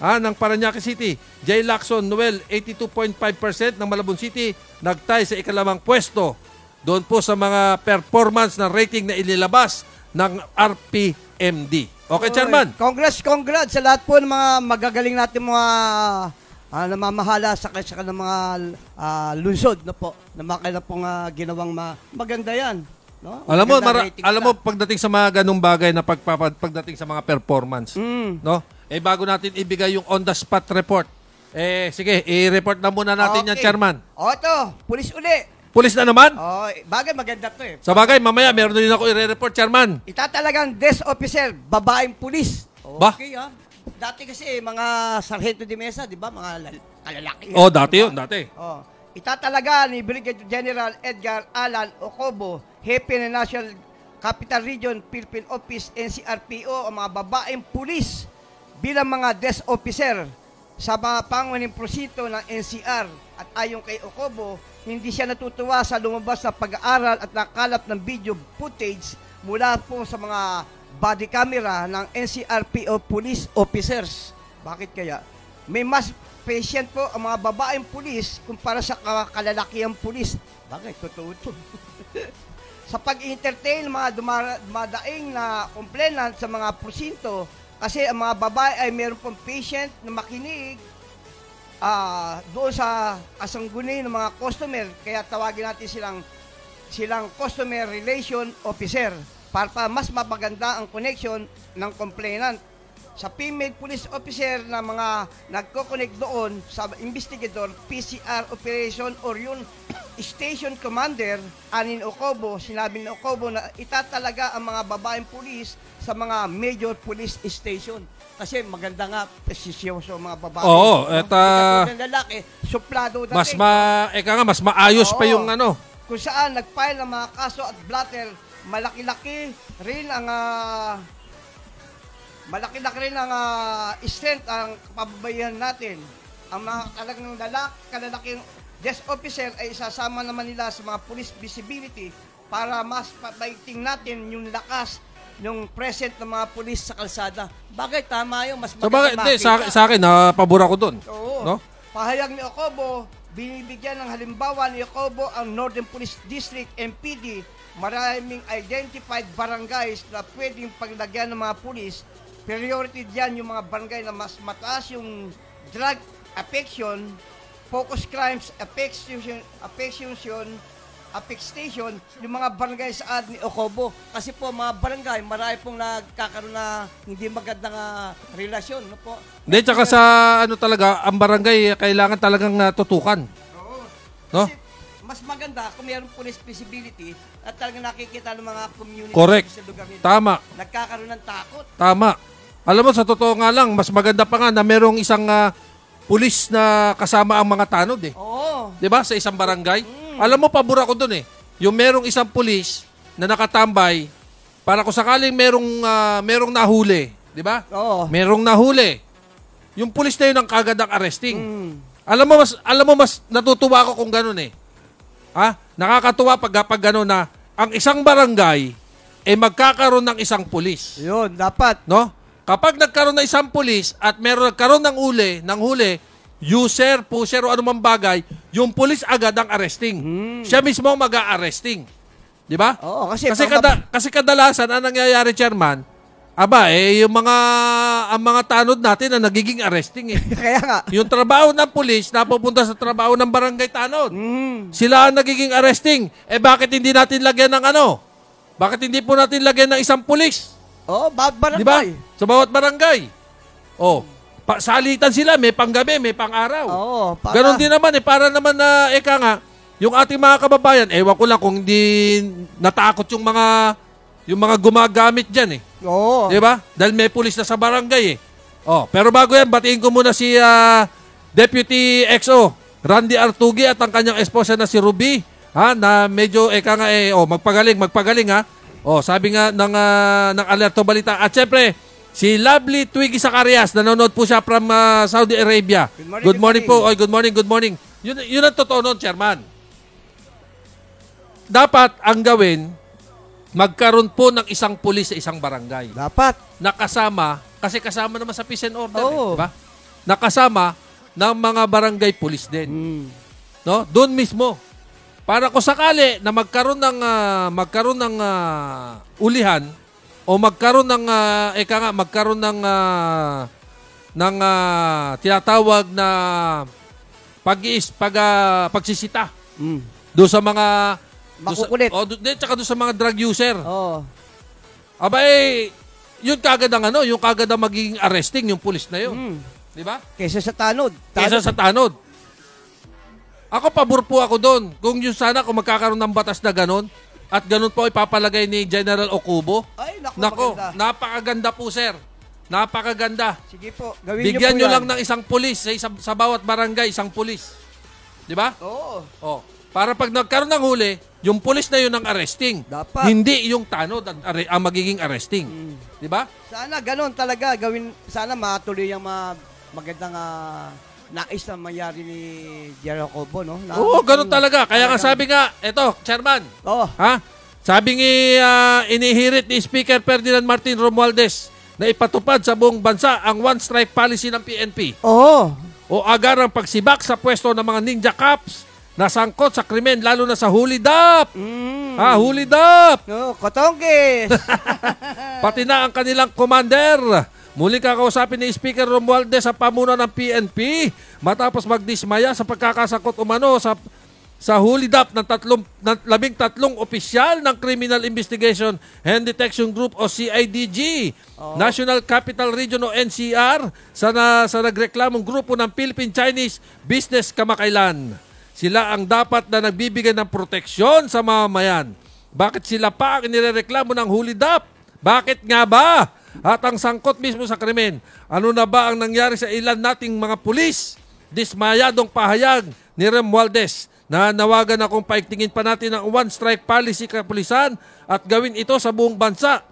ng Parañaque City. Jay Lacson Noel, 82.5% ng Malabon City. Nagtay sa ikalawang pwesto doon po sa mga performance na rating na inilabas ng RPMD. Okay, Chairman? Congrats sa lahat po ng mga magagaling natin mga namamahala sa ng mga lungsod na po na makailan pong ginawang maganda yan. No? Alam mo pagdating sa mga ganung bagay na pagdating sa mga performance, no? Bago natin ibigay yung on the spot report. Sige, i-report na muna natin yan, Chairman. Ito, pulis uli. Pulis na naman? Bagay maganda to eh. Sa bagay, mamaya meron din ako i-report, Chairman. Itatalagang desk officer, babaeng pulis. Okay, Dati kasi mga sargento de mesa, di ba? Mga lalaki. Dati yun, dati. itatalaga ni Brigadier General Edgar Alan Ocobo, Hepe ng National Capital Region Philippine Office NCRPO, ang mga babaeng pulis bilang mga desk officer sa mga pangunahing prosito ng NCR. At ayon kay Ocobo, hindi siya natutuwa sa lumabas na pag-aaral at nakalap ng video footage mula po sa mga body camera ng NCRPO police officers. Bakit kaya? May mas patient po ang mga babaeng pulis kumpara sa kalalakihang pulis. Bakit? Totoo ito. Sa pag-entertain mga dumadaing na complainant sa mga presinto, kasi ang mga babae ay meron pong patient na makinig doon sa kasangguni ng mga customer. Kaya tawagin natin silang customer relation officer para mas mapaganda ang connection ng complainant. Sa female police officer na mga nagko-connect doon sa investigator, PCR operation or yung station commander, anin Ocobo, sinabi ni Ocobo na itatalaga ang mga babaeng police sa mga major police station. Kasi maganda nga, presisyoso mga babae. Oo, Ng lalaki, suplado dating. Mas maayos pa yung ano. Kung saan nag-file ng mga kaso at blatter, malaki-laki rin ang strength ang kapabayan natin. Ang mga talagang kalalaking desk officer ay isasama naman nila sa mga police visibility para mas pabaiting natin yung lakas ng present ng mga police sa kalsada. Bakit? Tama yun. Mas maganda makita. Sa akin, pabor ako dun. Oo. No? Pahayag ni Ocobo, binibigyan ng halimbawa ni Ocobo ang Northern Police District, NPD, maraming identified barangays na pwedeng paglagyan ng mga pulis. Priority diyan yung mga barangay na mas mataas yung drug affection, focus crimes, affectation, yung mga barangay sa ad ni Ocobo. Kasi po mga barangay, marami pong nagkakaroon na hindi magandang relasyon. No po? Hindi, tsaka sa ano talaga, ang barangay kailangan talagang tutukan. Oo. No? Kasi mas maganda kung mayroong police visibility at talagang nakikita ng mga community Correct. sa lugar nila. Tama. Nagkakaroon ng takot. Tama. Alam mo, sa totoo nga lang, mas maganda pa nga na merong isang pulis na kasama ang mga tanod eh. Oo. 'Di ba? Sa isang barangay. Alam mo, pabor ako doon eh. Yung merong isang pulis na nakatambay para kung sakaling merong nahuli, 'di ba? Oo. Merong nahuli. Yung pulis na yun ang kagad ang arresting. Alam mo mas natutuwa ako kung ganoon eh. Nakakatuwa pag gano'n na ang isang barangay magkakaroon ng isang pulis. Yun, dapat. No? Kapag nagkaroon ng isang pulis at nagkaroon ng huli, user, pusher o anumang bagay, yung pulis agad ang arresting. Siya mismo mag-a-arresting. Di ba? Oo, kasi kadalasan ang nangyayari, Chairman, yung ang mga tanod natin na nagiging arresting eh. Kaya nga. Yung trabaho ng pulis napupunta sa trabaho ng barangay tanod. Sila ang nagiging arresting. Bakit hindi natin lagyan ng ano? Bakit hindi po natin lagyan ng isang pulis? Oo, bawat barangay. Di ba? Sa bawat barangay. Salitan sila, may panggabi, may pang-araw. Oo. Ganon din naman para naman na, yung ating mga kababayan, ewan ko lang kung hindi natakot yung mga gumagamit dyan eh. Oo. Di ba? Dahil may pulis na sa barangay eh. Pero bago yan, batiin ko muna si Deputy XO, Randy Artugi at ang kanyang esposa na si Ruby, na medyo, magpagaling ha. Sabi nga ng Alerto Balita. At syempre, si Lovely Twiggy Zacarias, nanonood po siya from Saudi Arabia. Good morning po. Good morning. Yun ang totoo nun, Chairman. Dapat ang gawin, magkaroon po ng isang pulis sa isang barangay. Dapat. Nakasama, kasi kasama naman sa peace and order. Oo. Diba? Nakasama ng mga barangay pulis din. No? Doon mismo. Para kung sakali na magkaroon ng ulihan o magkaroon ng tinatawag na pagsisita doon sa mga makukulit. Tsaka doon sa mga drug user. Oo. Yun kagad yung kagad ang magiging arresting yung pulis na yun. Di ba? Kesa sa tanod. Kesa sa tanod. Ako, pabor po ako doon. Kung yun sana, kung magkakaroon ng batas na ganon, at ganon po ipapalagay ni General Ocubo. Ay, nako, maganda. napakaganda po, sir. Napakaganda. Sige po, gawin Bigyan nyo nyo po lang ng isang pulis sa bawat barangay, isang pulis. Di ba? Oo. Oh. Para pag nagkaroon ng huli, yung pulis na yun ang arresting. Dapat. Hindi yung tanod ang magiging arresting. Di ba? Sana ganun talaga gawin. Sana matuloy yung magandang nais na mangyari ni General Cobo, no? Oo, ganun talaga. Kaya nga sabi nga, eto, Chairman. Oh. Ha? Sabi inihirit ni Speaker Ferdinand Martin Romualdez na ipatupad sa buong bansa ang one-strike policy ng PNP. Oo. O agarang pagsibak sa pwesto ng mga ninja cops na sangkot sa krimen lalo na sa hulidap. Hulidap! No, Kotongkis. Pati na ang kanilang commander. Muling kakausapin ni Speaker Romualdez sa pamuno ng PNP matapos magdismaya sa pagkakasangkot umano sa hulidap ng 13 opisyal ng Criminal Investigation and Detection Group o CIDG, National Capital Region o NCR, sa nagreklamong grupo ng Philippine-Chinese Business kamakailan. Sila ang dapat na nagbibigay ng proteksyon sa mamamayan. Bakit sila pa ang inireklamo ng hulidap? Bakit nga ba? At ang sangkot mismo sa krimen, ano na ba ang nangyari sa ilan nating mga pulis? Dismayadong pahayag ni Romualdez na nawagan akong paigtingin pa natin ang one-strike policy kapulisan at gawin ito sa buong bansa.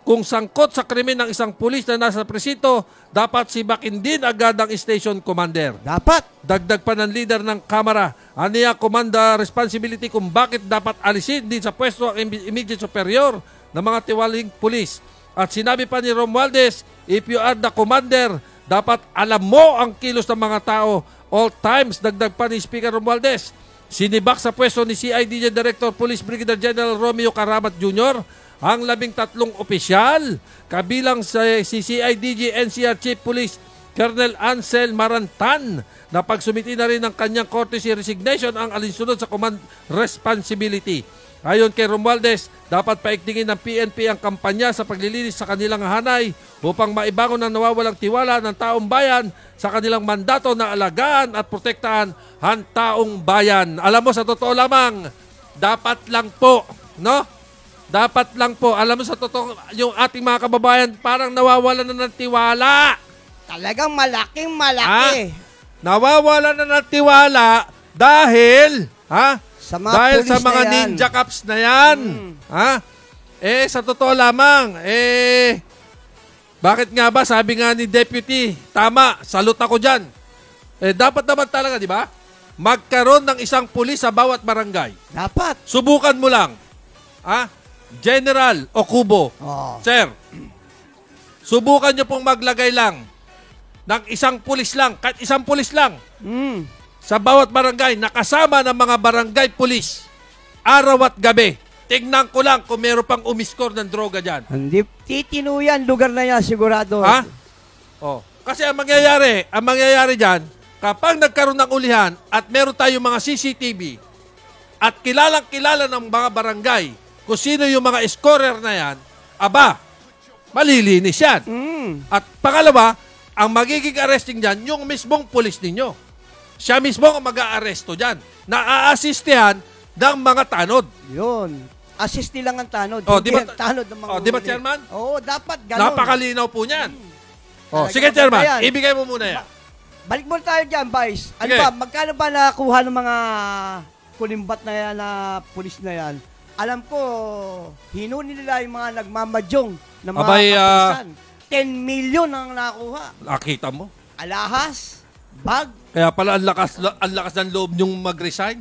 Kung sangkot sa krimen ng isang pulis na nasa presinto, dapat sibakin din agad ang station commander. Dapat. Dagdag pa ng leader ng Kamara, aniya komanda responsibility kung bakit dapat alisin din sa pwesto ang immediate superior ng mga tiwaling pulis. At sinabi pa ni Romualdez, if you are the commander, dapat alam mo ang kilos ng mga tao all times. Dagdag pa ni Speaker Romualdez, sinibak sa pwesto ni CIDG Director Police Brigadier General Romeo Caramat Jr. ang 13 opisyal, kabilang si CIDG NCR Chief Police Colonel Ansel Marantan na pagsumiti na rin ng kanyang courtesy resignation ang alinsunod sa command responsibility. Ayon kay Romualdez, dapat paigtingin ng PNP ang kampanya sa paglilinis sa kanilang hanay upang maibangon ang nawawalang tiwala ng taong bayan sa kanilang mandato na alagaan at protektahan ang taong bayan. Alam mo, sa totoo lamang, dapat lang po, no? Dapat lang po, alam mo sa totoo, yung ating mga kababayan parang nawawalan na ng tiwala. Talagang malaking malaki. Nawawalan na ng tiwala dahil, dahil sa mga na ninja cops na yan. Sa totoo lamang, bakit nga ba, sabi nga ni Deputy, tama, salute ako dyan. Dapat naman talaga, di ba? Magkaroon ng isang pulis sa bawat barangay. Dapat. Subukan mo lang. General Okubo. Sir, subukan nyo pong maglagay lang ng isang pulis lang, kahit isang pulis lang. Sa bawat barangay, nakasama ng mga barangay pulis, araw at gabi. Tingnan ko lang kung meron pang umiskor ng droga dyan. Hindi, titinuyan, lugar na yan, sigurado. Kasi ang mangyayari dyan, kapag nagkaroon ng ulihan at meron tayong mga CCTV at kilalang-kilala ng mga barangay kung sino yung mga scorer na yan, malilinis yan. At pangalawa, ang magiging arresting dyan, yung mismong pulis ninyo. Siya mismo ang mag-aaresto dyan. Na-aasistihan ng mga tanod. Yun. Assist lang ang tanod. Di ba, tanod ng mga di ba, Chairman? Oo, dapat ganun. Napakalinaw po niyan. Sige, Chairman. Ibigay mo muna yan. Balik muna tayo dyan, Vice. Ano Sige. ba, magkano ba nakuha ng mga kulimbat na yan, na pulis na yan? Alam ko, hinuni nila yung mga nagmamadyong ng mga kapulisan. 10 million ang nakuha. Nakita mo? Alahas, bag. Kaya pala ang lakas ng loob niyong mag-resign.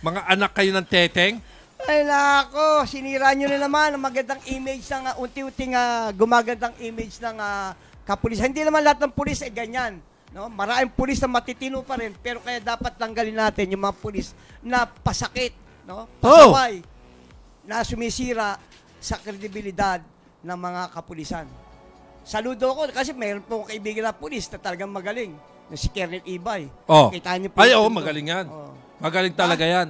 Mga anak kayo ng teteng? Ay nako, sinira nyo na naman ang magandang image ng unti-unting gumagandang image ng kapulisan. Hindi naman lahat ng pulis ay ganyan. No? Maraming pulis na matitino pa rin, pero kaya dapat tanggalin natin yung mga pulis na pasakit, no? Pasaway, na sumisira sa kredibilidad ng mga kapulisan. Saludo ko kasi mayroon po kaibigan na pulis na talagang magaling, na si Colonel Ibay. Kita niyo po. Magaling yan. Magaling talaga yan,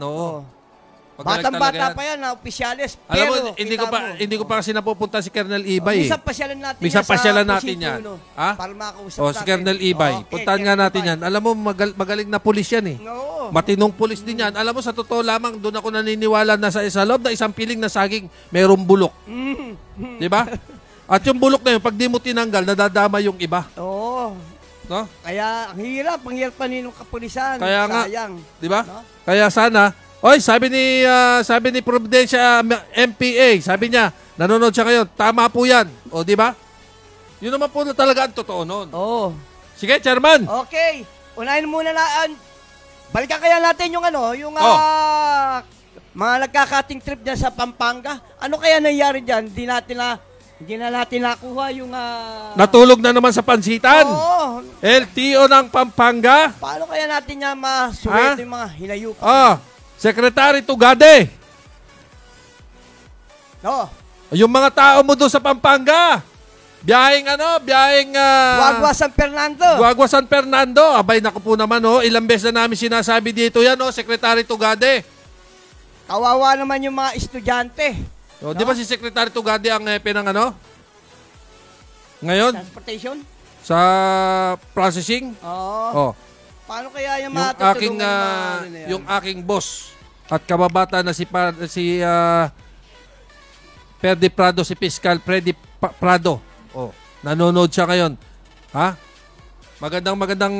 Batang-bata pa yan na opisyalis. Alam mo, pero hindi ko pa kasi napupunta si Colonel Ibay. Minsan pasyalan natin Minsan yan pasyalan sa natin yan. Para makausap natin. Si Colonel Ibay. Puntahan nga natin yan. Alam mo, magaling na pulis yan . No. Matinong pulis din yan. Alam mo, sa totoo lamang, doon ako naniniwala na sa loob na isang piling na saging, mayroong bulok. Di ba? At yung bulok na yun, pag di mo tinanggal, nadadama yung iba. Oo. No? Kaya ang hirap pa ng kapulisan. Kaya nga, sayang. 'di ba? No? Kaya sana, sabi ni Providencia MPA, sabi niya, nanonood siya ngayon. Tama po 'yan. O 'di ba? 'Yun naman po na talaga ang totoo noon. Oo. Sige, Chairman. Okay. Unahin muna balikan kaya natin yung mga nagkakating trip dyan sa Pampanga. Ano kaya nangyari dyan? Hindi na natin nakuha yung... Natulog na naman sa pansitan. Oo. LTO ng Pampanga. Paano kaya natin niya masuwerte yung mga hinayupan? Secretary Tugade. No. Yung mga tao mo doon sa Pampanga. Biyaheng Guagua San Fernando. Guagua San Fernando. Abay, naku po naman, ilang beses na namin sinasabi dito yan, Secretary Tugade. Kawawa naman yung mga estudyante. No? Di ba si Secretary Tugade ang hepe ng ngayon? Transportation? Sa processing? Oo. Paano kaya yung Yung aking, yung aking boss at kababata na si Perdi Prado, si Fiscal Freddy Prado. Nanonood siya ngayon. Ha? Magandang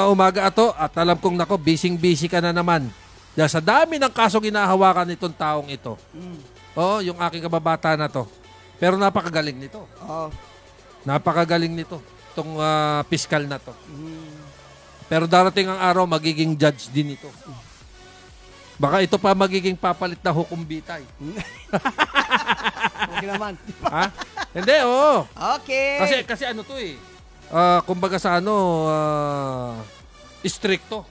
umaga ato at alam kong nako, busy ka na naman. Dahil sa dami ng kaso ginahawakan nitong taong ito. Yung aking kababata na to. Pero napakagaling nito. Napakagaling nito. Itong fiscal na to. Pero darating ang araw, magiging judge din ito. Baka ito pa magiging papalit na hukumbitay. Okay naman. Ha? Hindi, oo. Okay. Kasi ano to kumbaga sa stricto.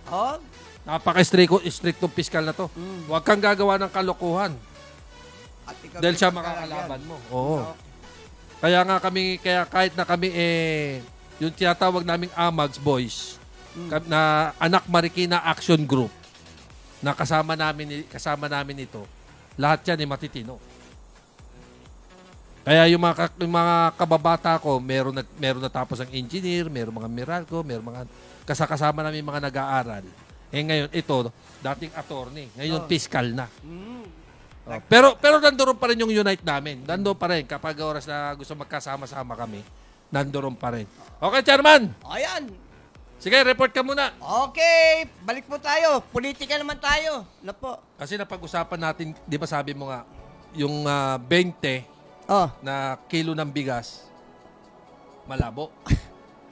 Napaka-stricto fiscal na to. Huwag kang gagawa ng kalokohan. Dahil siya makakalaban mo. Oo. Kaya kahit na kami yung tinatawag naming AMAGS Boys, na Anak Marikina Action Group, na kasama namin ito, lahat yan matitino. Kaya yung mga kababata ko, meron natapos ang engineer, meron mga Meralco, meron mga kasama namin mga nag-aaral. Ngayon ito, dating attorney, ngayon fiscal na. Pero nandoon pa rin yung unite namin. Nandoon pa rin kapag oras na gusto magkasama-sama kami, nandoon pa rin. Okay, Chairman. Ayan. Sige, report ka muna. Okay, balik po tayo. Politika naman tayo. Na po. Kasi napag-usapan natin, di ba sabi mo nga, yung 20 na kilo ng bigas, malabo.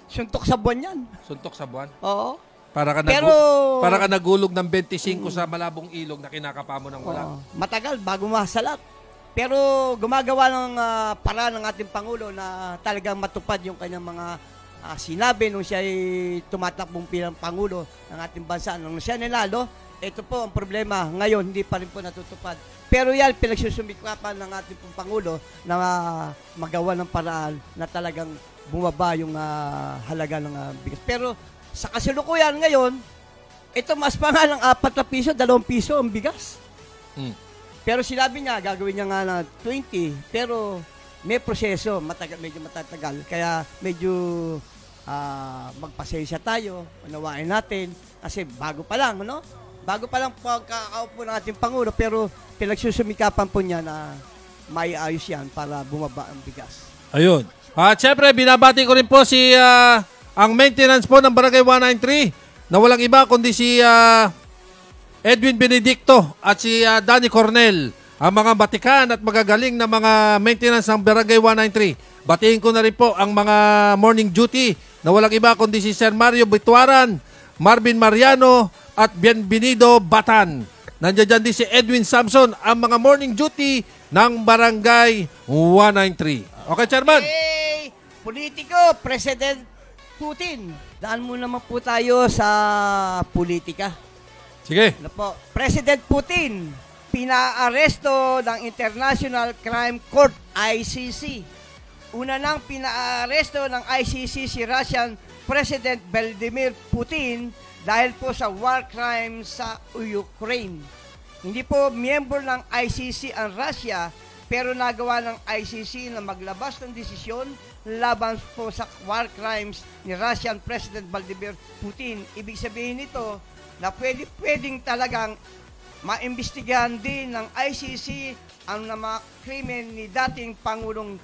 Suntok sa buwan yan. Suntok sa buwan? Oo. Para ka nagulog ng 25 sa malabong ilog na kinakapa mo ng wala. Matagal bago masalat. Pero gumagawa ng paraan ng ating Pangulo na talagang matupad yung kanyang mga sinabi nung siya ay tumatakbong bilang Pangulo ng ating bansa. Nung siya nilalo, ito po ang problema. Ngayon, hindi pa rin po natutupad. Pero yan, pinagsusumikapan ng ating Pangulo na magawa ng paraan na talagang bumaba yung halaga ng bigas. Pero sa kasalukuyan ngayon, ito mas pa nga ng 4 na piso, 2 piso ang bigas. Pero sinabi niya, gagawin niya nga na 20, pero may proseso, medyo matatagal. Kaya medyo magpasensya tayo, unawain natin, kasi bago pa lang, no? Bago pa lang pagkakaupo ng ating Pangulo, pero pinagsusumikapan po niya na maiayos yan para bumaba ang bigas. Ayun. At syempre, binabati ko rin po ang maintenance po ng Barangay 193 na walang iba kundi si Edwin Benedicto at si Danny Cornel, ang mga batikan at magagaling na mga maintenance ng Barangay 193. Batiin ko na rin po ang mga morning duty na walang iba kundi si Sir Mario Bituaran, Marvin Mariano at Bienvenido Batan. Nandiyan dyan din si Edwin Samson, ang mga morning duty ng Barangay 193. Okay, Chairman? Hey, politiko, President Putin. Daan mo naman po tayo sa politika. Sige. Ano po? President Putin, pinaaresto ng International Crime Court, ICC. Una nang pinaaresto ng ICC si Russian President Vladimir Putin dahil po sa war crimes sa Ukraine. Hindi po miyembro ng ICC ang Russia, pero nagawa ng ICC na maglabas ng desisyon laban po sa war crimes ni Russian President Vladimir Putin. Ibig sabihin nito na pwedeng talagang maimbestigahan din ng ICC ang mga krimen ni dating Pangulong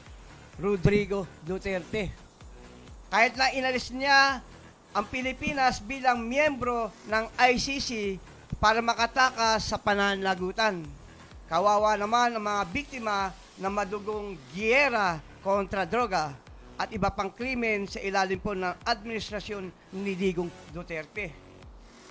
Rodrigo Duterte. Kahit na inalis niya ang Pilipinas bilang miyembro ng ICC para makatakas sa pananagutan. Kawawa naman ang mga biktima ng madugong giyera kontra droga at iba pang krimen sa ilalim po ng administrasyon ni Digong Duterte.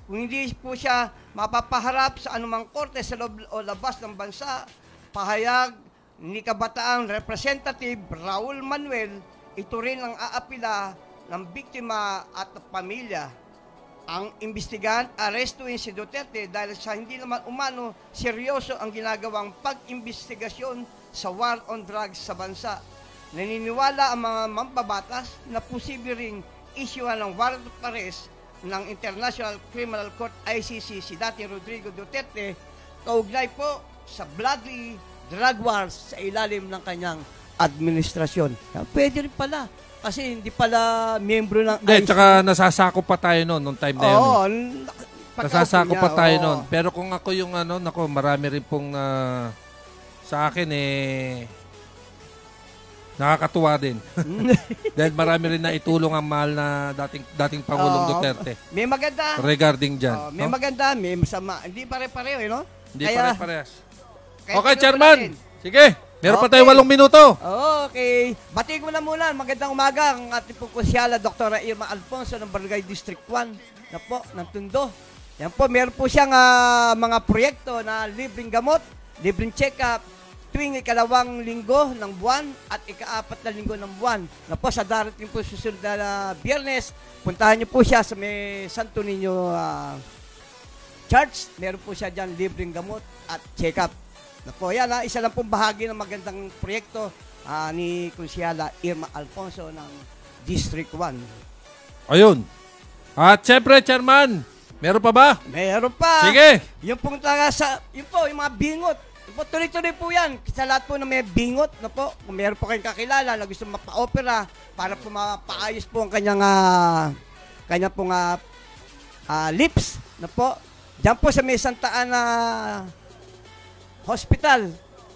Kung hindi po siya mapapaharap sa anumang korte sa loob o labas ng bansa, pahayag ni Kabataang Representative Raul Manuel, ito rin ang aapila ng biktima at pamilya. Ang imbestigahan, arestuin si Duterte dahil sa hindi naman umano seryoso ang ginagawang pag-imbestigasyon sa war on drugs sa bansa. Naniniwala ang mga mambabatas na posible ring isyuhan ng warrant of arrest ng International Criminal Court ICC si dating Rodrigo Duterte kaugnay po sa bloody drug wars sa ilalim ng kanyang administrasyon. Pwede rin pala. Kasi hindi pala miyembro ng Hindi, tsaka nasasakop pa tayo noon, nung time na yun. Oo. Nasasakop pa tayo noon. Pero kung ako yung marami rin pong sa akin nakakatuwa din. Dahil marami rin na itulong ang mahal na dating Pangulong Duterte. May maganda. Regarding dyan. May maganda, may masama. Hindi pare-pareho, no? Hindi pare-parehas. Okay, Chairman. Sige. Meron pa tayo 8 minuto. Okay. Batiin ko na muna. Magandang umaga ang ating pong konsyala, Dr. Irma Alfonso ng Barangay District 1 na po, ng Tondo. Yan po, meron po siyang mga proyekto na libreng gamot, libreng check-up, tuwing ikalawang linggo ng buwan at ikaapat na linggo ng buwan. Na po, sa darating po susunod na Biyernes, puntahan niyo po siya sa may Santo Niño Church. Meron po siya dyan libreng gamot at check-up. Na po, yan, isa lang pong bahagi ng magandang proyekto ni Konsyala Irma Alfonso ng District 1. Ayun. At syempre, Chairman, meron pa ba? Meron pa. Sige. Yung pong yung po, yung mga bingot. Tuloy-tuloy po yan. Sa lahat po na may bingot, na po, kung meron po kayong kakilala na gusto mapa-opera para po mapaayos po ang kanyang pong lips, na po. Diyan po sa may Santa Ana Hospital.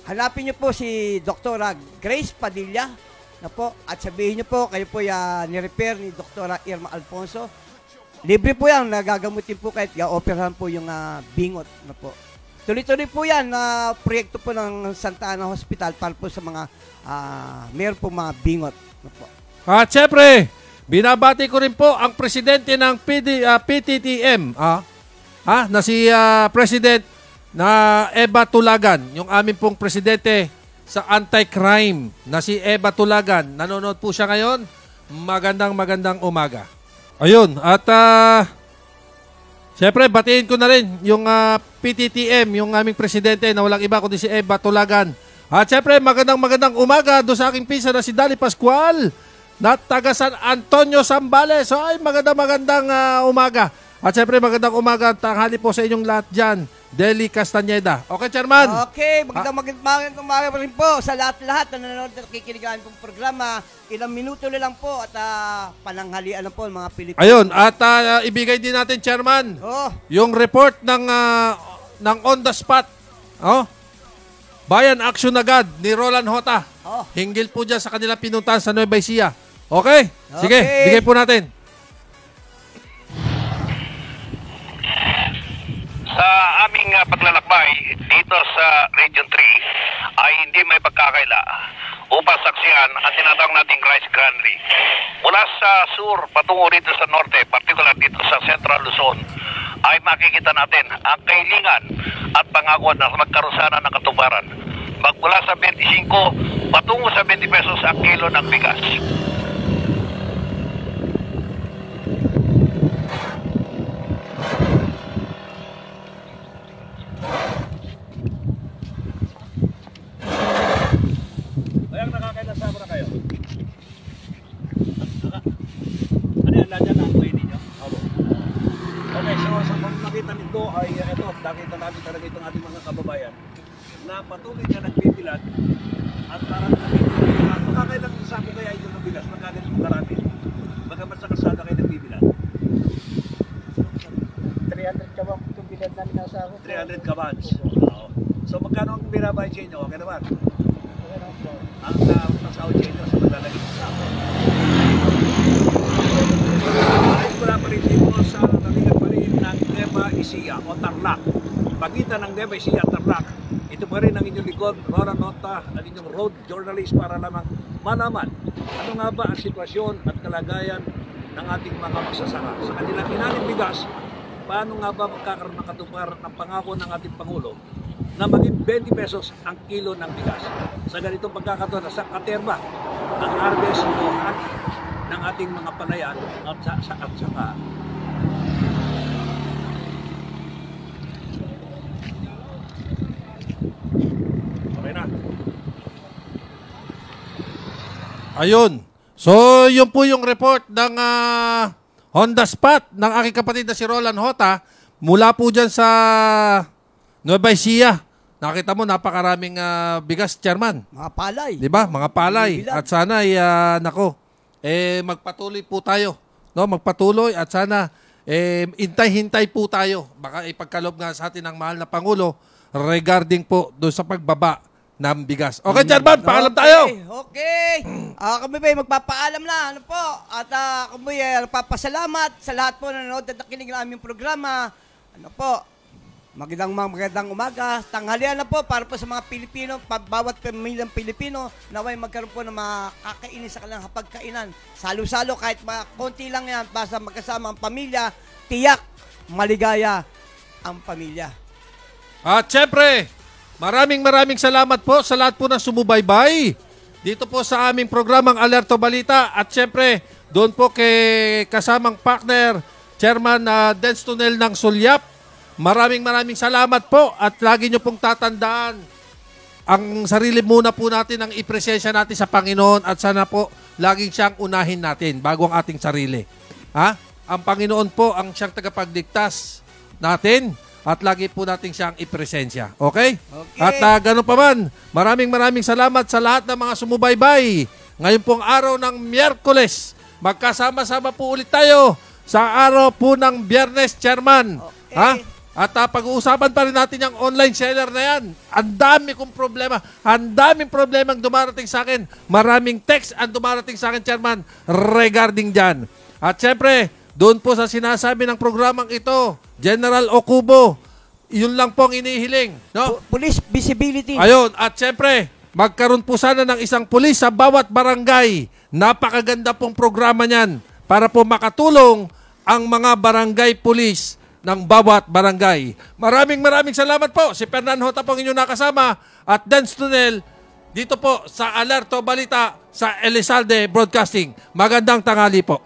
Hanapin niyo po si Dr. Grace Padilla na po at sabihin niyo po kayo po ni-repair ni Dr. Irma Alfonso. Libre po yan, nagagamutin po kahit operahan po yung bingot na po. Tuloy-tuloy po yan na proyekto po ng Santa Ana Hospital para po sa mga meron po mga bingot na po. At syempre, binabati ko rin po ang presidente ng PTTM na si President na Eva Tulagan, yung amin pong presidente sa anti-crime na si Eva Tulagan. Nanonood po siya ngayon. Magandang umaga. Ayun, at syempre, batiin ko na rin yung PTTM, yung aming presidente na walang iba kundi si Eva Tulagan. At syempre, magandang umaga doon sa aking pisa na si Dali Pascual na taga San Antonio, Zambales. Ay, magandang umaga. At syempre, magandang umaga at tanghali po sa inyong lahat dyan. Deli Castañeda. Okay, Chairman? Okay, magandang umaga rin po sa lahat-lahat na nanonood at nakikinig ng pong programa. Ilang minuto na lang po at pananghalian lang po ng mga Pilipino. Ayun, at ibigay din natin, Chairman, yung report ng on the spot. Bayan Action Agad ni Roland Hota. Hinggil po dyan sa kanilang pinuntahan sa Nueva Ecija. Okay? Sige, bigay po natin. Sa aming paglalakbay dito sa Region 3 ay hindi may pagkakaila upang saksihan ang tinatawag nating Rice Granary. Mula sa sur patungo rito sa norte, particular dito sa Central Luzon, ay makikita natin ang kahilingan at pangako na magkaroon sana ng katuparan. Magmula sa 25 patungo sa 20 pesos ang kilo ng bigas. Kayang nakakailansa ko na kayo. Ano yan? Nandiyan na ang way ninyo? Okay, so sa pagkakita nito ay ito, nakita natin talaga itong ating mga kababayan na patuloy na nagbibilan at parang nagbibilan. Makakailang sako kaya ito ng bigas, magkakalit karami. Bagamat sa kalsada kayo nagbibilan. 300 kabang itong bilad namin nasa ako. 300 kabans. So magkano ang binabayad sa inyo? Okay naman. Ang sahod sa inyo sa maglalagay sa sako. Ayun ko lang pagitan ng Nueva Ecija at Tarlac. Ito pa rin ang inyong likod, Ronan Nota, ang inyong road journalist para lamang malaman ano nga ba ang sitwasyon at kalagayan ng ating mga magsasaka. Sa kanilang inaling bigas, paano nga ba magkakaroon ng katuparan ng pangako ng ating Pangulo na maging 20 pesos ang kilo ng bigas. Sa ganitong pagkakataon, sa katerba ang harvest o honey ng ating mga palayan at saka okay na. Ayun. So, yun po yung report ng Honda Spot ng aking kapatid na si Roland Hota mula po dyan sa Nueva Ecija. Nakita mo, napakaraming bigas, Chairman. Mga palay. Di ba? Mga palay. Bilang. At sana, magpatuloy po tayo. No? Magpatuloy at sana, hintay-hintay po tayo. Baka ipagkalob nga sa atin ng mahal na Pangulo regarding po doon sa pagbaba ng bigas. Okay, Chairman, paalam tayo. Okay. Kami ba magpapaalam na. Ano po? At kami nagpapasalamat sa lahat po na nanonood at nakinig ng aming programa. Ano po? Magandang umaga. Tanghalian na po para po sa mga Pilipino, bawat pamilyang Pilipino, naway magkaroon po ng mga kakainin sa kanilang hapagkainan. Salo-salo kahit mga konti lang yan, basta magkasama ang pamilya, tiyak, maligaya ang pamilya. At syempre, maraming salamat po sa lahat po na sumubaybay dito po sa aming programang Alerto Balita. At syempre, doon po kay kasamang partner, Chairman Dens Tonel ng Sulyap. Maraming salamat po at lagi nyo pong tatandaan ang sarili muna po natin ang ipresensya natin sa Panginoon at sana po laging siyang unahin natin bago ang ating sarili. Ang Panginoon po ang siyang tagapagligtas natin at lagi po natin siyang ipresensya. Okay? At gano'n pa man, maraming salamat sa lahat ng mga sumubaybay. Ngayon pong araw ng Miyerkules, magkasama-sama po ulit tayo sa araw po ng Biyernes, Chairman. Okay. At pag-uusapan pa rin natin yung online seller na yan. Ang dami kong problema. Ang daming problemang dumarating sa akin. Maraming text ang dumarating sa akin, Chairman, regarding dyan. At syempre, doon po sa sinasabi ng programang ito, General Okubo, yun lang po ang inihiling. No? Police visibility. Ayun. At syempre, magkaroon po sana ng isang pulis sa bawat barangay. Napakaganda pong programa niyan para po makatulong ang mga barangay police ng bawat barangay. Maraming salamat po. Si Fernan Hota po ang inyong nakasama at Dens Tonel dito po sa Alerto Balita sa Elizalde Broadcasting. Magandang tanghali po.